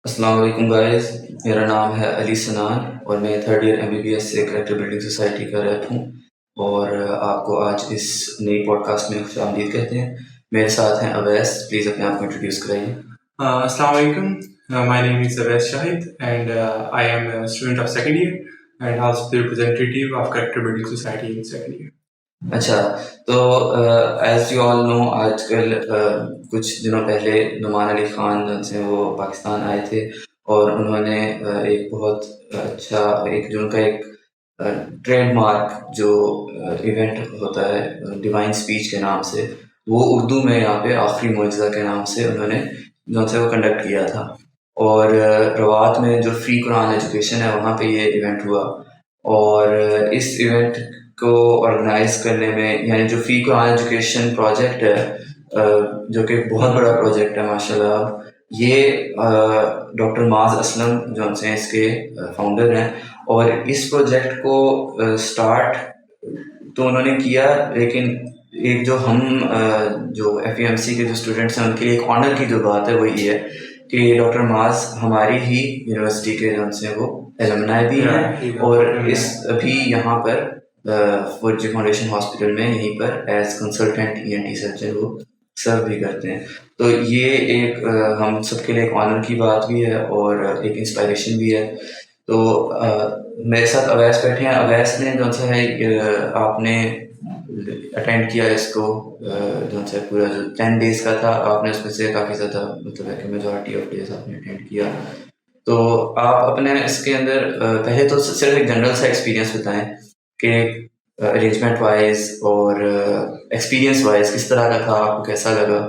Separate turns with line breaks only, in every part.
السلام علیکم گائز، میرا نام ہے علی سنان اور میں تھرڈ ایئر MBBS سے کریکٹر بلڈنگ سوسائٹی کا ریپ ہوں، اور آپ کو آج اس نئی پوڈ کاسٹ میں خوش آمدید کہتے ہیں۔ میرے ساتھ ہیں اویس، پلیز اپنے آپ کو انٹروڈیوس کرائیے۔
السلام علیکم. My name is Awais Shahid and I am a student of second year and also the representative of Character Building Society in second year.
اچھا، تو ایز یو آل نو، آج کل کچھ دنوں پہلے نعمان علی خان جو سے وہ پاکستان آئے تھے، اور انہوں نے ایک بہت اچھا جو ان کا ایک ٹریڈ مارک جو ایونٹ ہوتا ہے ڈیوائن اسپیچ کے نام سے، وہ اردو میں یہاں پہ آخری معجزہ کے نام سے انہوں نے جو سے وہ کنڈکٹ کیا تھا، اور روات میں جو فری قرآن ایجوکیشن ہے وہاں پہ یہ ایونٹ ہوا، اور اس ایونٹ کو آرگنائز کرنے میں، یعنی جو فری قرآن ایجوکیشن پروجیکٹ ہے جو کہ بہت بڑا پروجیکٹ ہے ماشاء اللہ، یہ ڈاکٹر معاذ اسلم جو ہم سے اس کے فاؤنڈر ہیں، اور اس پروجیکٹ کو سٹارٹ تو انہوں نے کیا، لیکن ایک جو ہم جو FEMC کے جو اسٹوڈنٹس ہیں ان کے لیے ایک آنر کی جو بات ہے وہ یہ ہے کہ ڈاکٹر معاذ ہماری ہی یونیورسٹی کے جو سے وہ ایلمنائی بھی ہیں، اور اس ابھی یہاں پر فورجی فاؤنڈیشن ہاسپٹل میں یہیں پر ایز کنسلٹنٹ ENT سرجن وہ سرو بھی کرتے ہیں۔ تو یہ ایک ہم سب کے لیے ایک آنر کی بات بھی ہے اور ایک انسپائریشن بھی ہے۔ تو میرے ساتھ اویس بیٹھے ہیں۔ اویس نے جو سا ہے آپ نے اٹینڈ کیا اس کو، جو سا پورا جو 10 days کا تھا، آپ نے اس میں سے کافی زیادہ مطلب ہے کہ میجورٹی آف ڈیز آپ نے اٹینڈ کیا۔ تو آپ اپنے اس کے اندر پہلے تو صرف ایک جنرل سا ایکسپیرینس بتائیں کہ ارینجمنٹ وائز اور ایکسپیرینس وائز کس طرح کا تھا، آپ کو کیسا لگا،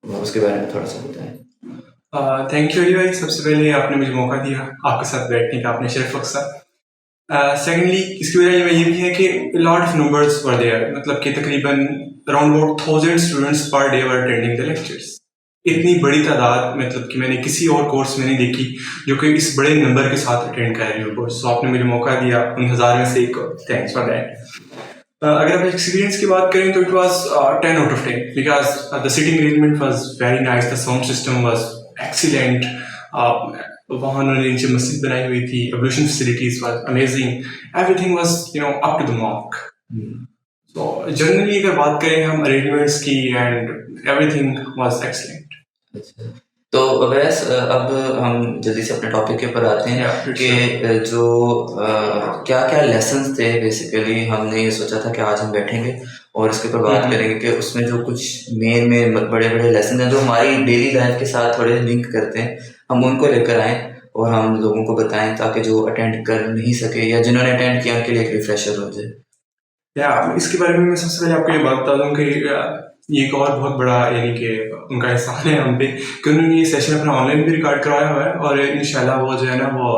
اس کے بارے میں تھوڑا سا بتائیں۔
تھینک یو علی بھائی، سب سے پہلے آپ نے مجھے موقع دیا آپ کے ساتھ بیٹھنے کا، آپ نے شرف رکھا۔ سیکنڈلی اس کی وجہ یہ بھی ہے کہ lot of numbers were there, مطلب کہ تقریباً around about 1000 students per day were attending the lectures. اتنی بڑی تعداد مطلب کہ میں نے کسی اور کورس میں نہیں دیکھی جو کہ اس بڑے نمبر کے ساتھ اٹینڈ کر رہی ہو کورس۔ سو آپ نے مجھے موقع دیا ان 1000 میں سے ایک کو، تھینکس فار دیٹ۔ اگر آپ ایکسپیرینس کی بات کریں تو it was 10 out of 10 because the sitting arrangement was very nice, the sound system was excellent, وہاں انہوں نے نیچے مسجد بنائی ہوئی تھی، ablution facilities was amazing, everything was up to the mark. So generally اگر بات کریں ہم ارینجمنٹس کی، and everything was excellent.
تو اویس اب ہم جلدی سے اپنے ٹاپک کے اوپر آتے ہیں کہ جو کیا کیا لیسنس تھے۔ بیسیکلی ہم نے یہ سوچا تھا کہ آج ہم بیٹھیں گے اور اس کے اوپر بات کریں گے کہ اس میں جو کچھ مین بڑے بڑے لیسن ہیں جو ہماری ڈیلی لائف کے ساتھ تھوڑے لنک کرتے ہیں، ہم ان کو لے کر آئیں اور ہم لوگوں کو بتائیں، تاکہ جو اٹینڈ کر نہیں سکے یا جنہوں نے اٹینڈ کیا ان کے لیے ایک ریفریشر ہو جائے۔
اس کے بارے میں سب سے پہلے آپ کو یہ بات بتا دوں کہ یہ ایک اور بہت بڑا یعنی کہ ان کا احسان ہے ہم پہ کہ انہوں نے یہ سیشن اپنا آن لائن بھی ریکارڈ کروایا ہوا ہے، اور انشاءاللہ وہ جو ہے نا وہ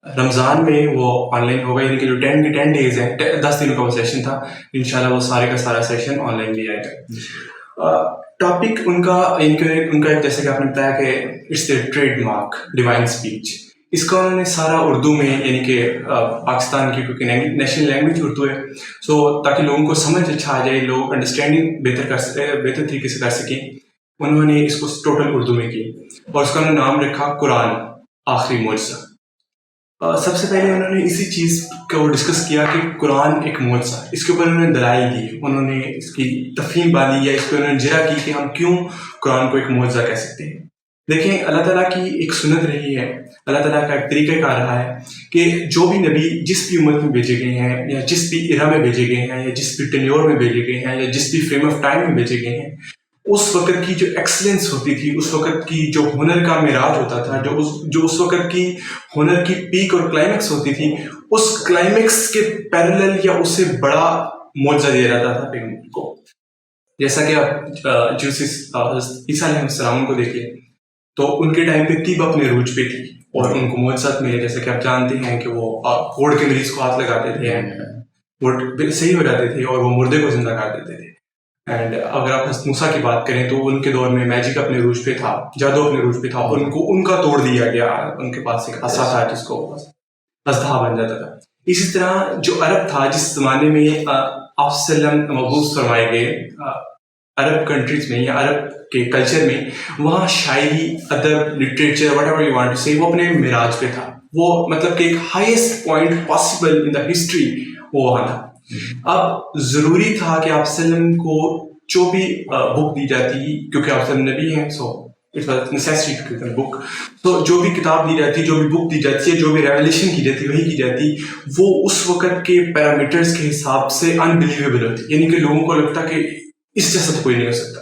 رمضان میں وہ آن لائن ہوگا، یعنی کہ جو 10 days ہیں، 10 دنوں کا وہ سیشن تھا، انشاءاللہ وہ سارے کا سارا سیشن آن لائن بھی آئے گا۔ ٹاپک ان کا جیسے کہ آپ نے بتایا کہ it's the trademark divine speech, اس کا انہوں نے سارا اردو میں، یعنی کہ پاکستان کی کیونکہ نیشنل لینگویج اردو ہے، سو تاکہ لوگوں کو سمجھ اچھا آ جائے، لوگ انڈرسٹینڈنگ بہتر طریقے سے کر سکیں، انہوں نے اس کو ٹوٹل اردو میں کی، اور اس کا انہوں نے نام رکھا قرآن آخری معجزہ۔ سب سے پہلے انہوں نے اسی چیز کو ڈسکس کیا کہ قرآن ایک معجزہ، اس کے اوپر انہوں نے دلائل دی، انہوں نے اس کی تفہیم باندھی یا اس پہ انہوں نے جرا کی کہ ہم کیوں قرآن کو ایک معجزہ کہہ سکتے ہیں۔ دیکھیں، اللہ تعالیٰ کی ایک سنت رہی ہے، اللہ تعالیٰ کا ایک طریقہ کار رہا ہے کہ جو بھی نبی جس بھی امت میں بھیجے گئے ہیں، یا جس بھی ایرا میں بھیجے گئے ہیں، یا جس بھی ٹینیور میں بھیجے گئے ہیں، یا جس بھی فریم آف ٹائم میں بھیجے گئے ہیں، اس وقت کی جو ایکسلنس ہوتی تھی، اس وقت کی جو ہنر کا معراج ہوتا تھا، جو اس وقت کی ہنر کی پیک اور کلائمیکس ہوتی تھی، اس کلائمیکس کے پیرلل یا اس سے بڑا معجزہ دیا جاتا تھا پیغمبر کو۔ جیسا کہ آپ عیسیٰ علیہ السلام کو دیکھیں تو ان کے ٹائم پہ طب اپنے عروج پہ تھی، اور ان کو معجزات ملے، جیسے کہ آپ جانتے ہیں کہ وہ کوڑ کے مریض کو ہاتھ لگاتے تھے، وہ صحیح ہو جاتے تھے، اور وہ مردے کو زندہ کر دیتے تھے۔ اینڈ اگر آپ حضرت موسیٰ کی بات کریں تو ان کے دور میں میجک اپنے عروج پہ تھا، جادو اپنے عروج پہ تھا، ان کا توڑ دیا گیا، ان کے پاس ایک عصا تھا جس کو اژدہا بن جاتا تھا۔ اسی طرح جو عرب تھا، جس زمانے میں آپ صلی اللہ علیہ وسلم مبعوث فرمائے گئے، عرب کنٹریز میں یا عرب کے کلچر میں وہاں شاعری ادب literature whatever you want to say وہ اپنے معراج پہ تھا. وہ مطلب کہ ایک highest point possible in the history وہ وہاں تھا. اب ضروری تھا کہ آپ وسلم کو جو بھی بک دی جاتی کیونکہ آپ وسلم نبی ہیں so it was necessary to give book. تو جو بھی کتاب دی جاتی جو بھی بک دی جاتی ہے جو بھی ریولیشن کی جاتی وہی کی جاتی وہ اس وقت کے پیرامیٹرز کے حساب سے انبلیویبل ہوتی. یعنی کہ لوگوں کو لگتا کہ اس جیسا تو کوئی نہیں ہو سکتا.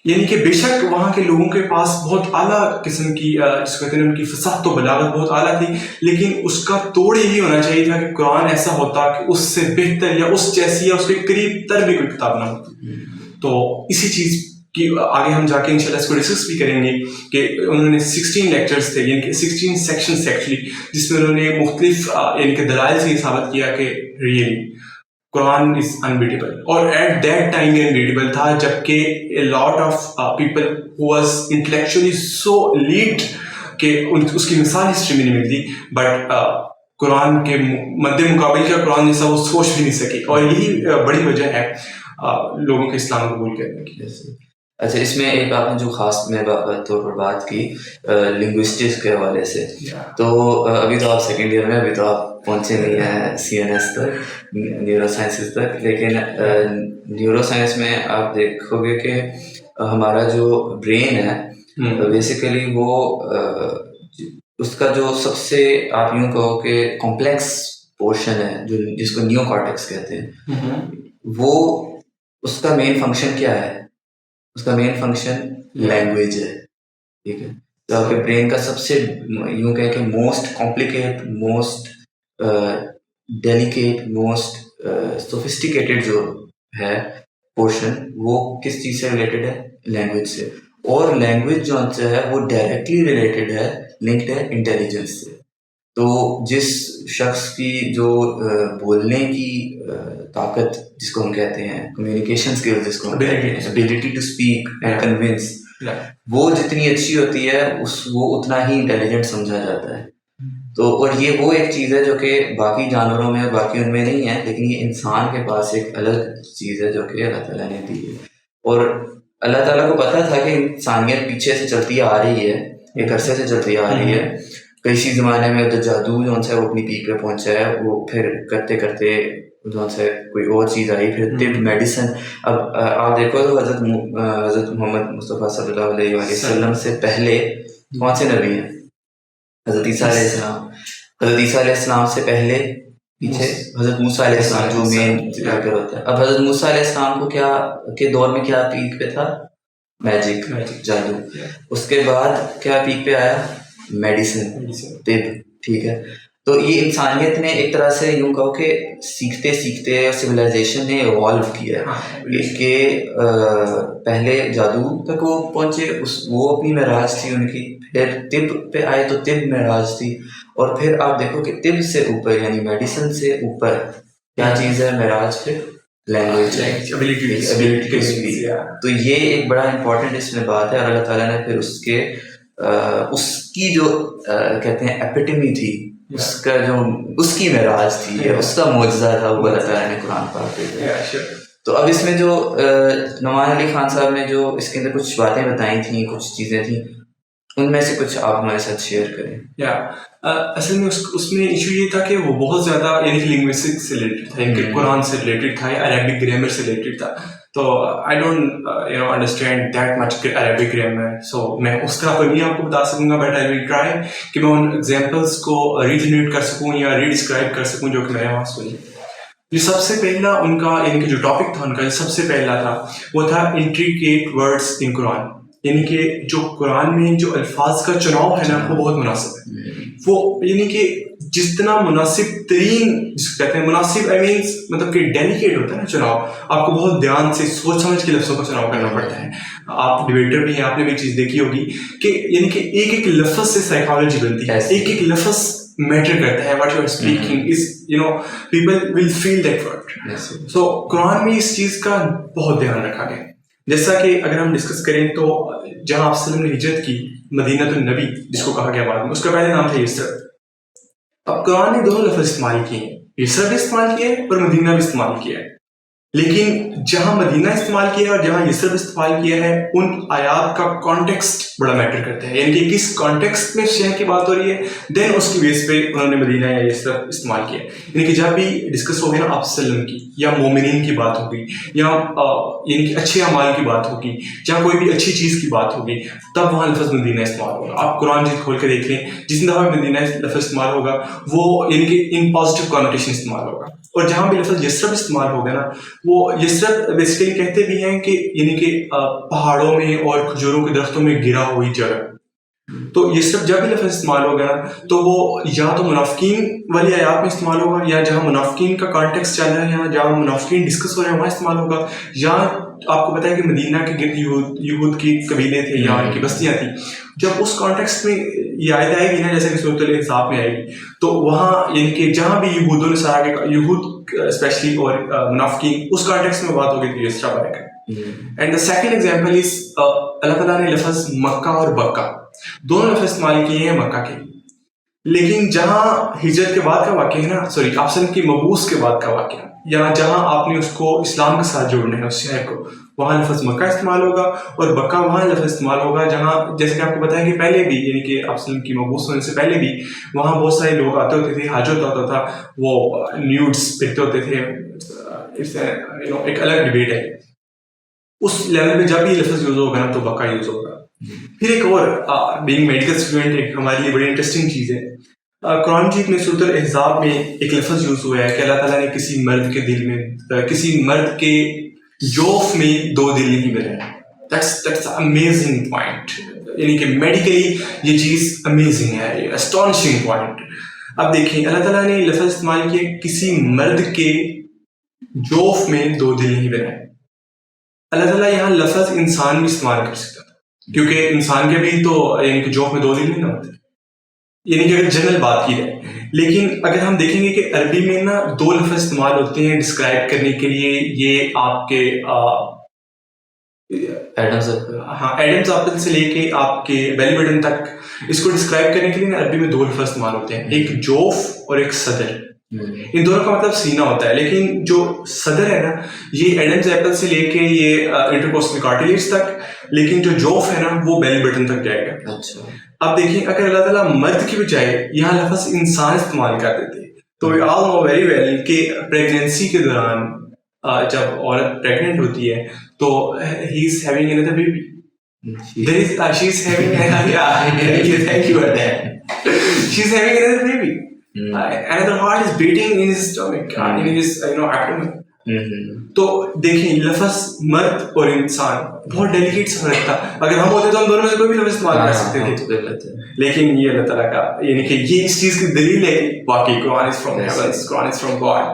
یعنی کہ بے شک وہاں کے لوگوں کے پاس بہت اعلیٰ قسم کی جس کو کہتے ہیں ان کی فصاحت و بلاغت بہت اعلیٰ تھی, لیکن اس کا توڑ یہی ہونا چاہیے تھا کہ قرآن ایسا ہوتا کہ اس سے بہتر یا اس جیسی یا اس کے قریب تر بھی کوئی کتاب نہ ہوتی. تو اسی چیز کی آگے ہم جا کے انشاءاللہ اس کو ڈسکس بھی کریں گے کہ انہوں نے 16 لیکچرز تھے یعنی کہ 16 سیکشنز ایکچولی جس میں انہوں نے مختلف یعنی کہ دلائل سے یہ ثابت کیا کہ ریئلی قرآن از انبیٹیبل. اور ایٹ دیٹ ٹائم یہ انبیٹیبل تھا جبکہ a lot of people who was intellectually so led کہ اس کی مثال ہسٹری میں نہیں ملتی. بٹ قرآن کے مد مقابل کا قرآن جیسا وہ سوچ بھی نہیں سکے, اور یہی بڑی وجہ ہے لوگوں کے اسلام قبول کرنے کی.
اچھا, اس میں ایک آپ نے جو خاص میں طور پر بات کی لنگوسٹکس کے حوالے سے, تو ابھی تو آپ سیکنڈ ایئر میں, ابھی تو آپ پہنچے نہیں ہیں CNS تک, نیورو سائنسز تک, لیکن نیورو سائنس میں آپ دیکھو گے کہ ہمارا جو برین ہے بیسیکلی وہ اس کا جو سب سے آپ یوں کہو کہ کمپلیکس پورشن ہے جو جس کو نیو کارٹیکس کہتے ہیں, وہ اس کا مین فنکشن کیا ہے؟ اس کا مین فنکشن لینگویج ہے. ٹھیک ہے, تو آپ کے برین کا سب سے یوں کہیں کہ most complicate, most delicate, most sophisticated جو ہے پورشن وہ کس چیز سے ریلیٹڈ ہے؟ لینگویج سے. اور لینگویج جو ہے وہ ڈائریکٹلی ریلیٹڈ ہے, لنکڈ ہے انٹیلیجنس سے. تو جس شخص کی جو بولنے کی طاقت جس کو ہم کہتے ہیں کمیونیکیشن اسکل جس کو ہم کہتے ہیں ability to speak and convince, وہ جتنی اچھی ہوتی ہے وہ اتنا ہی انٹیلیجنٹ سمجھا جاتا ہے. تو اور یہ وہ ایک چیز ہے جو کہ باقی جانوروں میں باقی ان میں نہیں ہے, لیکن یہ انسان کے پاس ایک الگ چیز ہے جو کہ اللہ تعالیٰ نے دی ہے. اور اللہ تعالیٰ کو پتہ تھا کہ انسانیت پیچھے سے چلتی آ رہی ہے, ایک عرصے سے چلتی آ رہی ہے. کئی زمانے میں تو جادو جو ہے وہ اپنی پیک پہ پہنچا ہے, وہ پھر کرتے کرتے جو ہے کوئی اور چیز آئی, پھر طب میڈیسن. اب آپ دیکھو تو حضرت محمد مصطفیٰ صلی اللہ علیہ وسلم سے پہلے کون سے نبی ہیں؟ حضرت عیسیٰ علیہ السلام. حضرت عیسیٰ علیہ السلام سے پہلے پیچھے حضرت موسیٰ علیہ السلام جو مین ذکر ہوتا ہے. اب حضرت موسیٰ علیہ السلام کو کیا کے دور میں کیا پیک پہ تھا؟ میجک, جادو. اس کے بعد کیا پیک پہ آیا؟ میڈیسن, طب. ٹھیک ہے, تو یہ انسانیت نے ایک طرح سے یوں کہو کہ سیکھتے سیکھتے سویلائزیشن نے ایوالو کیا ہے کہ پہلے جادو تک وہ پہنچے, وہ اپنی معراج تھی ان کی, پھر طب پہ آئے تو طب معراج تھی, اور پھر آپ دیکھو کہ طب سے اوپر یعنی میڈیسن سے اوپر کیا چیز ہے معراج؟ پھر لینگویج, ابیلٹی ٹو اسپیک. تو یہ ایک بڑا امپورٹنٹ اس میں بات ہے, اور اللہ تعالیٰ نے پھر اس کی جو کہتے ہیں ایپیٹمی تھی, اس کا جو اس کی معراج تھی, اس کا معجزہ تھا, وہ اللہ تعالیٰ نے قرآن پاک بھیجا. تو اب اس میں جو نعمان علی خان صاحب نے جو اس کے اندر کچھ باتیں بتائی تھیں, کچھ چیزیں تھیں, ان میں سے کچھ آپ ہمارے ساتھ شیئر کریں.
اصل میں اس میں ایشو یہ تھا کہ وہ بہت زیادہ یعنی کہ لنگوسٹک سے ریلیٹڈ تھا, یعنی کہ قرآن سے ریلیٹڈ تھا یا عربک گرامر سے ریلیٹڈ تھا. تو I don't understand that much Arabic grammar, so میں اس طرح پر نہیں آپ کو بتا سکوں گا, بٹ آئی ول ٹرائی کہ میں ان ایگزامپلس کو ریجنریٹ کر سکوں یا ریڈسکرائب کر سکوں جو کہ میں نے وہاں سنی. جو سب سے پہلا ان کا یعنی کہ جو ٹاپک تھا ان کا جو سب سے پہلا تھا وہ تھا انٹریکیٹ ورڈس ان قرآن. یعنی کہ جو قرآن میں جو الفاظ کا چناؤ ہے نا وہ بہت مناسب ہے. وہ یعنی کہ جتنا مناسب ترین جس کو کہتے ہیں مناسب آئی مینس مطلب کہ ڈیلیکیٹ ہوتا ہے نا چناؤ, آپ کو بہت دھیان سے سوچ سمجھ کے لفظوں کا چناؤ کرنا پڑتا ہے. آپ ڈیبیٹر بھی ہیں, آپ نے بھی چیز دیکھی ہوگی کہ یعنی کہ ایک ایک لفظ سے سائیکالوجی بنتی ہے, ایک ایک لفظ میٹر کرتا ہے. What you are speaking as people will feel that word. So Quran میں اس چیز کا بہت دھیان رکھا گیا. جیسا کہ اگر ہم ڈسکس کریں تو جہاں آپ وسلم نے ہجرت کی مدینہ النبی جس کو کہا گیا بعد میں, اس کا پہلے نام تھا یسرب. اب قرآن نے دونوں لفظ استعمال کیے ہیں, یسرب بھی استعمال کیا ہے اور مدینہ بھی استعمال کیا ہے. لیکن جہاں مدینہ استعمال کیا ہے اور جہاں یثرب استعمال کیا ہے ان آیات کا کانٹیکسٹ بڑا میٹر کرتا ہے، یعنی کہ کس کانٹیکسٹ میں شہر کی بات ہو رہی ہے، دین اس کی بیس پہ انہوں نے مدینہ یا یثرب استعمال کیا. یعنی کہ جب بھی ڈسکس ہو گیا نا آپ وسلم کی یا مومنین کی بات ہوگی یا یعنی کہ اچھے اعمال کی بات ہوگی یا کوئی بھی اچھی چیز کی بات ہوگی، تب وہاں لفظ مدینہ استعمال ہوگا. آپ قرآن جیت کھول کے دیکھ لیں، جس دفعہ مدینہ لفظ استعمال ہوگا وہ یعنی کہ ان پازیٹیو کانوٹیشن استعمال ہوگا. اور جہاں بھی لفظ یثرب استعمال ہوگا نا، وہ یثرب بیسیکلی کہتے بھی ہیں کہ یعنی کہ پہاڑوں میں اور کھجوروں کے درختوں میں گرا ہوئی جگہ. تو یثرب جب بھی لفظ استعمال ہوگا نا تو وہ یا تو منافقین والی آیات میں استعمال ہوگا، یا جہاں منافقین کا کانٹیکسٹ چل رہا ہے یا جہاں منافقین ڈسکس ہو رہے ہیں وہاں استعمال ہوگا، یا آپ کو پتہ ہے کہ مدینہ کے گرد یہود کی قبیلے تھے یا ان کی بستیاں تھیں. جب اس کانٹیکسٹ میں یہ آیت آئے گی نا، جیسے کہ سورۃ الاحزاب میں آئے گی، تو وہاں یعنی کہ جہاں بھی یہود و نصارہ کے یہود اسپیشلی اور منافقین اس کانٹیکسٹ میں بات ہوگی تو یثرب آئے گا. And the second example is اللہ تعالیٰ نے لفظ مکہ اور بکہ دونوں لفظ استعمال کیے ہیں مکہ کے، لیکن جہاں ہجرت کے بعد کا واقعہ ہے نا، آپ کی مبعوث کے بعد کا واقعہ، یا جہاں آپ نے اس کو اسلام کے ساتھ جوڑنا ہے اس شہر کو، وہاں لفظ مکہ استعمال ہوگا. اور بکہ وہاں لفظ استعمال ہوگا جہاں جیسے کہ آپ کو بتائیں کہ پہلے بھی یعنی کہ آپ کی مبعوث ہونے سے پہلے بھی وہاں بہت سارے لوگ آتے ہوتے تھے، حج ہوتا تھا، وہ نیوڈس پھرتے ہوتے تھے. ایک الگ ڈبیٹ ہے. اس لیول پہ جب یہ لفظ یوز ہوگا نا تو بکا یوز ہوگا. پھر ایک اور بینگ میڈیکل اسٹوڈنٹ ایک ہمارے لیے بڑی انٹرسٹنگ چیز ہے. قرآن مجید میں سورۃ الاحزاب میں ایک لفظ یوز ہوا ہے کہ اللہ تعالیٰ نے کسی مرد کے دل میں، کسی مرد کے جوف میں 2 دل نہیں ملے. That's amazing point. یعنی کہ میڈیکلی یہ چیز امیزنگ ہے، اسٹانشنگ پوائنٹ. اب دیکھیں اللہ تعالیٰ نے لفظ استعمال کیا کسی مرد کے جوف میں 2 دل نہیں بنائے. اللہ تعالیٰ یہاں لفظ انسان بھی استعمال کر سکتا تھا، کیونکہ انسان کے بھی تو یعنی کہ جوف میں 2 دل نہیں نہ ہوتے، یعنی کہ اگر جنرل بات کی جائے. لیکن اگر ہم دیکھیں گے کہ عربی میں نا 2 لفظ استعمال ہوتے ہیں ڈسکرائب کرنے کے لیے. یہ آپ کے ایڈمز ایپل سے لے کے آپ کے بیلی بٹن تک اس کو ڈسکرائب کرنے کے لیے عربی میں 2 لفظ استعمال ہوتے ہیں، ایک جوف اور ایک صدر. ان دونوں کا مطلب سینہ ہوتا ہے، لیکن جو صدر ہے نا یہ ایڈمز ایپل سے لے کے یہ انٹرکوسٹل کارٹیلیج تک، لیکن جو جوف ہے نا وہ بیلی بٹن تک جائے گا. اب دیکھیں اگر اللہ تعالیٰ مرد کی بجائے یہاں لفظ انسان استعمال کر دیتے تو we all know very well کہ پریگنینسی کے دوران جب عورت پریگننٹ ہوتی ہے تو he is having another baby. She is having thank you for that. She is having another baby. Another heart is beating in his stomach, in his abdomen. تو دیکھیں لفظ مرد اور انسان بہت ڈیلیکیٹ سا رکھتا. اگر ہم ہوتے تو ہم دونوں میں سے کوئی بھی لفظ استعمال کر سکتے تھے، لیکن یہ اللہ تعالیٰ کا یعنی کہ یہ اس چیز کی دلیل ہے کہ واقعی قرآن is from heavens, Quran is from God.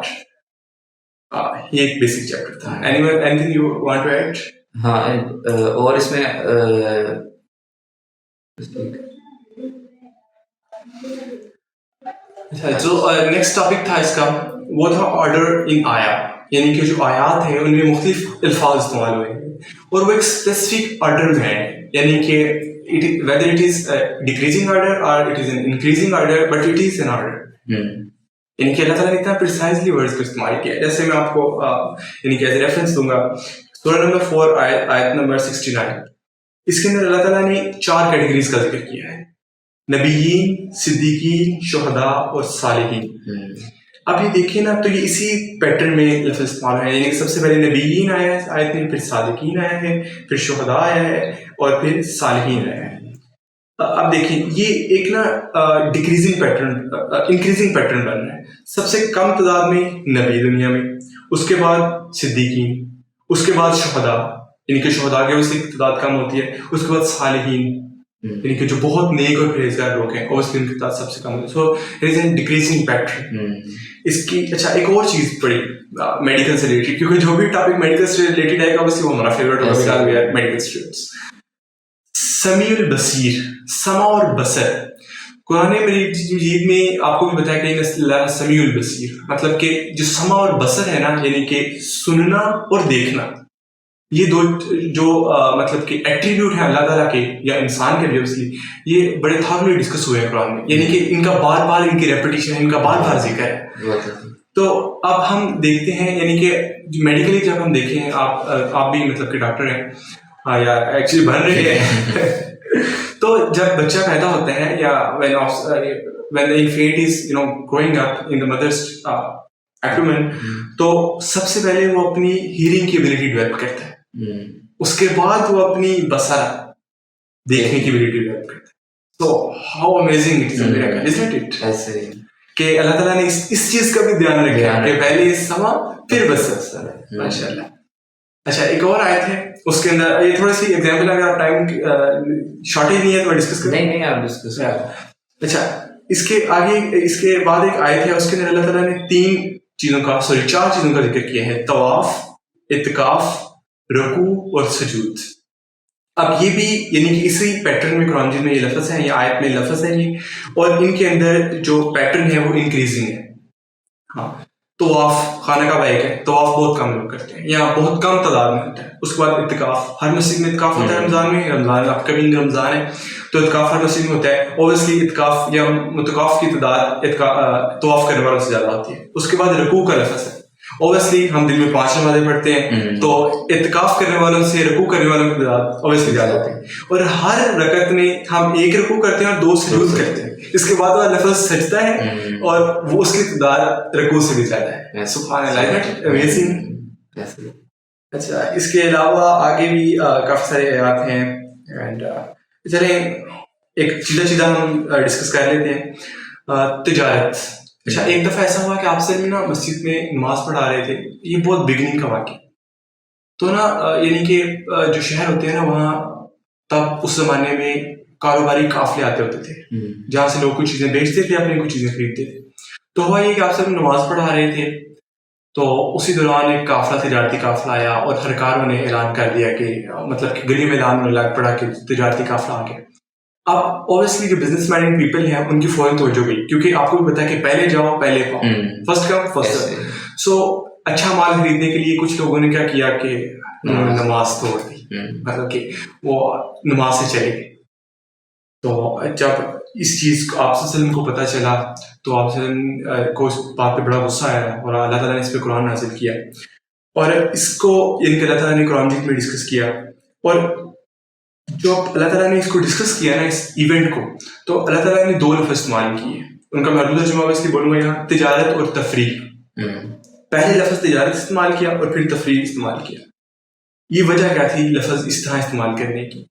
یہ ایک بیسک چیپٹر تھا. Anything you want to add?
ہاں، اور اس میں
جو نیکسٹ ٹاپک تھا اس کا وہ تھا آرڈر ان آیا، یعنی کہ جو آیات ہیں ان میں مختلف الفاظ استعمال ہوئے ہیں اور وہ ایک اسپیسیفک آرڈر میں ہے، یعنی کہ whether it is a decreasing order or it is an increasing order, but it is an order. یعنی کہ اللہ تعالیٰ نے اتنا پریسائزلی ورڈز کو استعمال کیا. جیسے میں آپ کو یعنی کہ ایز اے ریفرنس دوں گا سورہ نمبر 4 آیت نمبر 69. اس کے اندر اللہ تعالیٰ نے 4 کیٹیگریز کا ذکر کیا ہے: نبیین، صدیقین، شہداء اور صالحین. اب یہ دیکھیں نا تو یہ اسی پیٹرن میں لفظ استعمال ہے، یعنی کہ سب سے پہلے نبیین آیا ہے آیت میں، پھر صادقین آیا ہے، پھر شہداء آیا ہے اور پھر صالحین آیا ہے. اب دیکھیں یہ ایک نا ڈیکریزنگ پیٹرن، انکریزنگ پیٹرن بن رہا ہے. سب سے کم تعداد میں نبی دنیا میں، اس کے بعد صدیقین، اس کے بعد شہداء یعنی کہ شہداء کے اس کی تعداد کم ہوتی ہے، اس کے بعد صالحین یعنی کہ جو بہت نیک اور پرہیزگار لوگ ہیں اور اس کی ان کی تعداد سب سے کم ہوتی ہے. So it is an decreasing pattern. اس کی اچھا ایک اور چیز پڑی میڈیکل سے ریلیٹڈ، کیونکہ جو بھی ٹاپک میڈیکل سے ریلیٹڈ ہے وہ ہمارا فیوریٹ ہوگا میڈیکل اسٹوڈنٹس. سمیع البصیر، سمع اور بصر. قرآن مجید میں آپ کو بھی بتایا کہ اللہ سمیع البصیر، مطلب کہ جو سمع اور بصر ہے نا یعنی کہ سننا اور دیکھنا، یہ 2 جو مطلب کہ ایٹریبیوٹ ہیں اللہ تعالیٰ کے یا انسان کے بھی، یہ بڑے تھارلی ڈسکس ہوئے ہیں قرآن میں. یعنی کہ ان کا بار بار ان کی ریپیٹیشن ہے، ان کا بار بار ذکر ہے. تو اب ہم دیکھتے ہیں یعنی کہ میڈیکلی جب ہم دیکھیں آپ بھی مطلب کہ ڈاکٹر ہیں ہاں یا ایکچولی بن رہے ہیں تو جب بچہ پیدا ہوتا ہے یا when the infant is growing up in the mother's abdomen تو سب سے پہلے وہ اپنی ہیئرنگ کی ابیلٹی ڈیولپ کرتا ہے, اس کے بعد وہ اپنی بصر دیکھنے کی ابیلٹی ڈیولپ کرتا ہے. تو how amazing it is a miracle isn't it
ایسے
کہ اللہ تعالیٰ نے اس چیز کا بھی دھیان رکھا کہ پہلے سما پھر بصر. ماشاء اللہ. اچھا ایک اور آیت ہے اس کے اندر, یہ تھوڑی سی ایگزامپل اگر آپ ٹائم شارٹیج نہیں ہے تو ڈسکس کریں.
نہیں آپ ڈسکس کریں.
اچھا اس کے آگے اس کے بعد ایک آیت ہے اس کے اندر اللہ تعالیٰ نے 4 چیزوں کا ذکر کیا ہے, طواف, اعتکاف, رکوع اور سجود. اب یہ بھی یعنی کہ اسی پیٹرن میں قرآن میں یہ لفظ ہیں, یہ آیت میں لفظ ہیں یہ, اور ان کے اندر جو پیٹرن ہے وہ انکریزنگ ہے. ہاں طواف خانہ کا ایک ہے, طواف بہت کم لوگ کرتے ہیں یا بہت کم تعداد میں ہوتا ہے. اس کے بعد اعتکاف, ہر مسجد میں اعتکاف ہوتا ہے رمضان آپ کبھی رمضان ہے تو اعتکاف ہر مسجد میں ہوتا ہے. اوبیسلی اعتکاف یا متکاف کی تعداد طواف کرنے والوں سے زیادہ ہوتی ہے. اس کے بعد رکوع کا لفظ ہے, اوبیسلی ہم دن میں 5 نمازیں پڑھتے ہیں تو اعتکاف کرنے والوں سے رکوع کرنے والوں کی تعداد اوبیسلی زیادہ ہوتی ہے. اور ہر رکعت میں ہم 1 رکوع کرتے ہیں اور 2 سجود کرتے ہیں. اس کے بعد وہ لفظ سجدہ ہے اور وہ اس کی تعداد رکوع سے بھی زیادہ ہے. سبحان اللہ, امیزنگ. اچھا اس کے علاوہ آگے بھی کافی سارے آیات ہیں اینڈ چلیں ایک سیدھا ہم ڈسکس کر لیتے ہیں. تجارت. اچھا ایک دفعہ ایسا ہوا کہ آپ سے نا مسجد میں نماز پڑھا رہے تھے, یہ بہت بگننگ کا واقعہ. تو نا یعنی کہ جو شہر ہوتے ہیں نا وہاں تب اس زمانے میں کاروباری قافلے آتے ہوتے تھے جہاں سے لوگ کچھ چیزیں بیچتے تھے, اپنی کچھ چیزیں خریدتے تھے. تو ہوا یہ کہ آپ سے نماز پڑھا رہے تھے تو اسی دوران ایک قافلہ تجارتی قافلہ آیا اور ہر کاروں نے اعلان کر دیا کہ مطلب کہ گلی میں اعلان لگ پڑا کہ تجارتی قافلہ آ گیا. اب اوبیسلی جو بزنس مائنڈ پیپل ہیں ان کی فوراً توجہ گئی, کیونکہ آپ کو بھی پتا ہے کہ پہلے جاؤ پہلے پاؤ, فرسٹ کم فرسٹ سرو. سو اچھا مال خریدنے کے لیے کچھ لوگوں نے کیا کیا کہ انہوں نے نماز توڑ دی, مطلب کہ وہ نماز سے چلے گئے. تو جب اس چیز کو آپ وسلم کو پتہ چلا تو آپ وسلم کو اس بات پہ بڑا غصہ آیا اور اللہ تعالیٰ نے اس پہ قرآن نازل کیا اور اس کو یعنی کہ اللہ تعالیٰ نے قرآن میں ڈسکس کیا. اور جو اللہ تعالیٰ نے اس کو ڈسکس کیا نا اس ایونٹ کو, تو اللہ تعالیٰ نے 2 لفظ استعمال کیے. ان کا میں ترجمہ اس لیے بولوں گا یہاں, تجارت اور تفریح. پہلے لفظ تجارت استعمال کیا اور پھر تفریح استعمال کیا. یہ وجہ کیا تھی لفظ اس طرح استعمال کرنے کی؟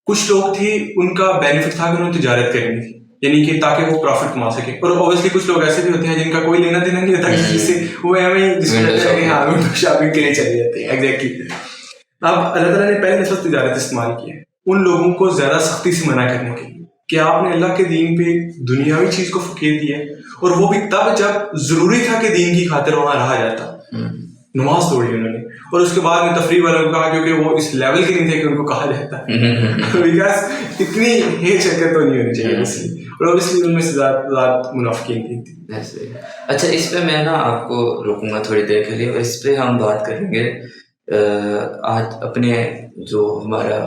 کچھ لوگ تھے ان کا بینیفٹ تھا کہ انہوں نے تجارت کرنی تھی, یعنی کہ تاکہ وہ پروفٹ کما سکے. اور اوبیسلی کچھ لوگ ایسے بھی ہوتے ہیں جن کا کوئی لینا دینا نہیں ہوتا کسی چیز سے, وہ ہمیں جس میں ہاں شاپنگ کے لیے چلے جاتے ہیں. ایگزیکٹلی. اب اللہ تعالیٰ نے پہلے لفظ تجارت استعمال کیا ان لوگوں کو زیادہ سختی سے منع کرنے کے لیے کہ آپ نے اللہ کے دین پہ دنیاوی چیز کو فقیر دیا, اور وہ بھی تب جب ضروری تھا کہ دین کی خاطر وہاں رہا جاتا. نماز توڑی انہوں نے, اور اس کے بعد میں تفریح والوں کو کہا کیونکہ وہ اس لیول کے نہیں تھے کہ ان کو کہا جاتا, بیکاز اتنی ہیچ حرکت تو نہیں ہونی چاہیے اس لیے, اور اس لیے ان میں سے زیادہ منافقین تھی.
اچھا اس پہ میں نا آپ کو روکوں گا تھوڑی دیر کے لیے, اور اس پہ ہم بات کریں گے آج اپنے جو ہمارا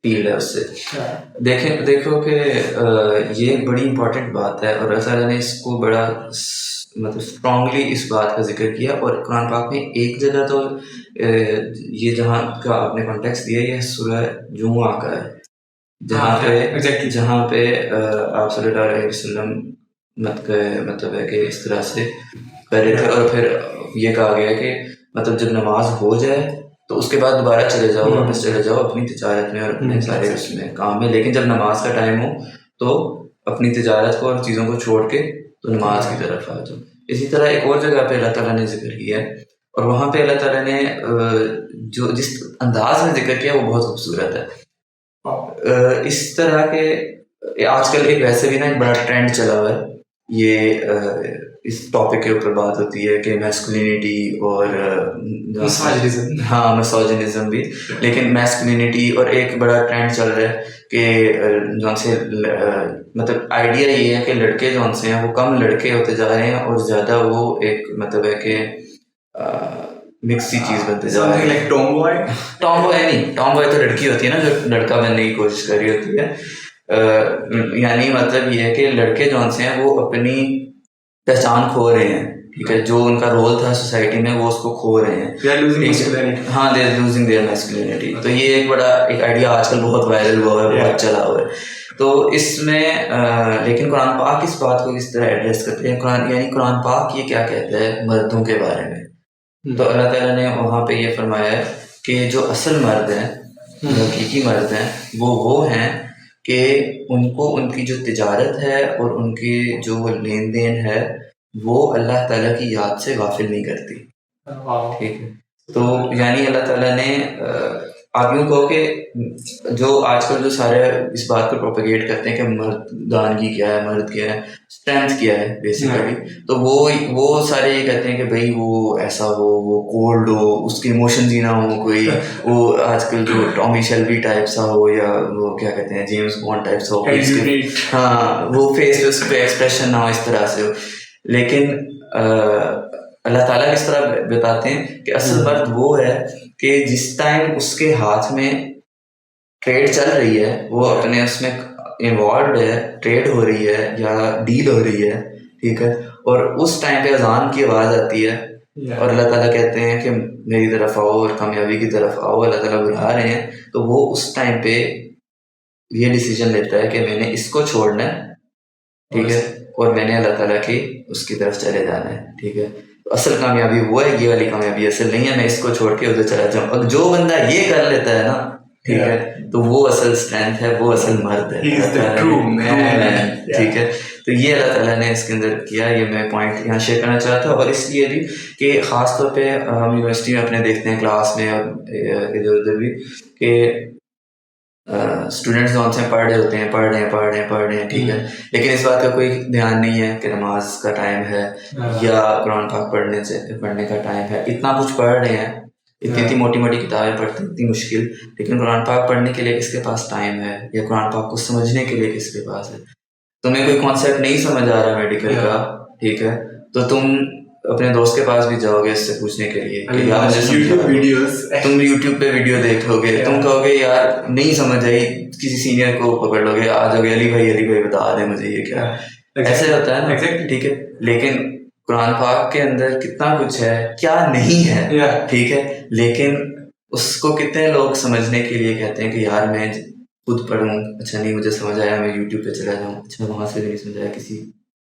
فیلڈ ہے اس سے. دیکھو کہ یہ بڑی امپورٹنٹ بات ہے, اور اللہ تعالیٰ نے اس کو بڑا مطلب اسٹرانگلی اس بات کا ذکر کیا. اور قرآن پاک میں ایک جگہ تو یہ جہاں کا آپ نے کانٹیکس دیا یہ سورہ جمعہ کا ہے, جہاں پہ آپ صلی اللہ علیہ وسلم مطلب ہے کہ اس طرح سے کر رہے تھے, اور پھر یہ کہا گیا کہ مطلب جب نماز ہو جائے تو اس کے بعد دوبارہ چلے جاؤ, واپس چلے جاؤ اپنی تجارت میں اور اپنے سارے اس میں کام میں, لیکن جب نماز کا ٹائم ہو تو اپنی تجارت کو اور چیزوں کو چھوڑ کے تو نماز کی طرف آ جاؤ. اسی طرح ایک اور جگہ پہ اللہ تعالیٰ نے ذکر کیا ہے, اور وہاں پہ اللہ تعالیٰ نے جو جس انداز میں ذکر کیا وہ بہت خوبصورت ہے. اس طرح کے آج کل ایک ویسے بھی نا ایک بڑا ٹرینڈ چلا ہوا ہے, یہ اس ٹاپک کے اوپر بات ہوتی ہے کہ میسکولینٹی اور مسوجنزم بھی, لیکن میسکولینٹی اور ایک بڑا ٹرینڈ چل رہا ہے کہ جون سے مطلب آئیڈیا یہ ہے کہ لڑکے جون سے ہیں وہ کم لڑکے ہوتے جا رہے ہیں اور زیادہ وہ ایک مطلب ہے کہ مکسی چیز بنتے جا رہے ہیں. ٹام بوائے نہیں, ٹام بوائے تو لڑکی ہوتی ہے نا جو لڑکا بننے کی کوشش کر رہی ہوتی ہے. یعنی مطلب یہ ہے کہ لڑکے جون سے ہیں وہ اپنی پہچان کھو رہے ہیں ٹھیک ہے, جو ان کا رول تھا سوسائٹی میں وہ اس کو کھو رہے ہیں.
They are losing masculinity.
ہاں, they are losing their masculinity. تو یہ ایک بڑا ایک آئیڈیا آج کل بہت وائرل ہوا ہے, بہت چلا ہوا ہے. تو اس میں لیکن قرآن پاک اس بات کو کس طرح ایڈریس کرتے ہیں, قرآن پاک یہ کیا کہتا ہے مردوں کے بارے میں. تو اللہ تعالیٰ نے وہاں پہ یہ فرمایا ہے کہ جو اصل مرد ہیں, حقیقی مرد ہیں, وہ ہیں کہ ان کو ان کی جو تجارت ہے اور ان کی جو لین دین ہے وہ اللہ تعالیٰ کی یاد سے غافل نہیں کرتی. ٹھیک ہے, تو یعنی اللہ تعالیٰ نے آپ یوں کہو کہ جو آج کل جو سارے اس بات کو پروپیگیٹ کرتے ہیں کہ مردانگی کیا ہے, مرد کیا ہے, اسٹرینتھ کیا ہے بیسیکلی, تو وہ سارے یہ کہتے ہیں کہ بھائی وہ ایسا ہو, وہ کولڈ ہو, اس کے ایموشنز ہی نہ ہو کوئی, وہ آج کل جو ٹامی شیلبی ٹائپ سا ہو یا وہ کیا کہتے ہیں جیمس بانڈ ٹائپ سا ہو, ہاں وہ فیس پہ ایکسپریشن نہ ہو, اس طرح سے ہو. لیکن اللہ تعالیٰ کس طرح بتاتے ہیں کہ اصل مرد وہ ہے کہ جس ٹائم اس کے ہاتھ میں ٹریڈ چل رہی ہے, وہ اپنے اس میں انوالوڈ ہے, ٹریڈ ہو رہی ہے یا ڈیل ہو رہی ہے, ٹھیک ہے, اور اس ٹائم پہ اذان کی آواز آتی ہے اور اللہ تعالیٰ کہتے ہیں کہ میری طرف آؤ اور کامیابی کی طرف آؤ, اللہ تعالیٰ بلا رہے ہیں, تو وہ اس ٹائم پہ یہ ڈیسیجن لیتا ہے کہ میں نے اس کو چھوڑنا ہے, ٹھیک ہے, اور میں نے اللہ تعالیٰ کی اس کی طرف چلے جانا ہے. ٹھیک ہے, اصل کامیابی وہ ہے, یہ والی کامیابی اصل نہیں ہے میں اس کو چھوڑ کے ادھر چلا جاؤں. اور جو بندہ یہ کر لیتا ہے نا, ٹھیک ہے, تو وہ اصل اسٹرینتھ ہے, وہ اصل مرد ہے. ٹھیک ہے, تو یہ اللہ تعالیٰ نے اس کے اندر کیا. یہ میں پوائنٹ یہاں شیئر کرنا چاہتا ہوں. اور اس لیے بھی کہ خاص طور پہ ہم یونیورسٹی میں اپنے دیکھتے ہیں کلاس میں اور ادھر ادھر بھی کہ اسٹوڈنٹس جو سے پڑھ رہے ہوتے ہیں, پڑھ رہے ہیں, ٹھیک ہے, لیکن اس بات کا کوئی دھیان نہیں ہے کہ نماز کا ٹائم ہے یا قرآن پاک پڑھنے کا ٹائم ہے. اتنا کچھ پڑھ رہے ہیں, اتنی موٹی کتابیں پڑھتے ہیں, اتنی مشکل, لیکن قرآن پاک پڑھنے کے لیے کس کے پاس ٹائم ہے, یا قرآن پاک کو سمجھنے کے لیے کس کے پاس ہے. تمہیں کوئی کانسیپٹ نہیں سمجھ آ رہا میڈیکل کا, ٹھیک ہے, تو تم اپنے دوست کے پاس بھی جاؤ گے اس سے پوچھنے کے لیے کہ یار تم یوٹیوب پہ ویڈیو دیکھو گے, تم کہو گے یار نہیں سمجھ آئی, کسی سینئر کو پکڑ لو گے, آ جاؤ گے علی بھائی بتا دیں مجھے یہ کیا, ایسے ہوتا ہے نا, ٹھیک ہے. لیکن قرآن پاک کے اندر کتنا کچھ ہے, کیا نہیں ہے, ٹھیک ہے, لیکن اس کو کتنے لوگ سمجھنے کے لیے کہتے ہیں کہ یار میں خود پڑھوں, اچھا نہیں مجھے سمجھ آیا میں یوٹیوب پہ چلا جاؤں, اچھا وہاں سے بھی نہیں سمجھ آیا کسی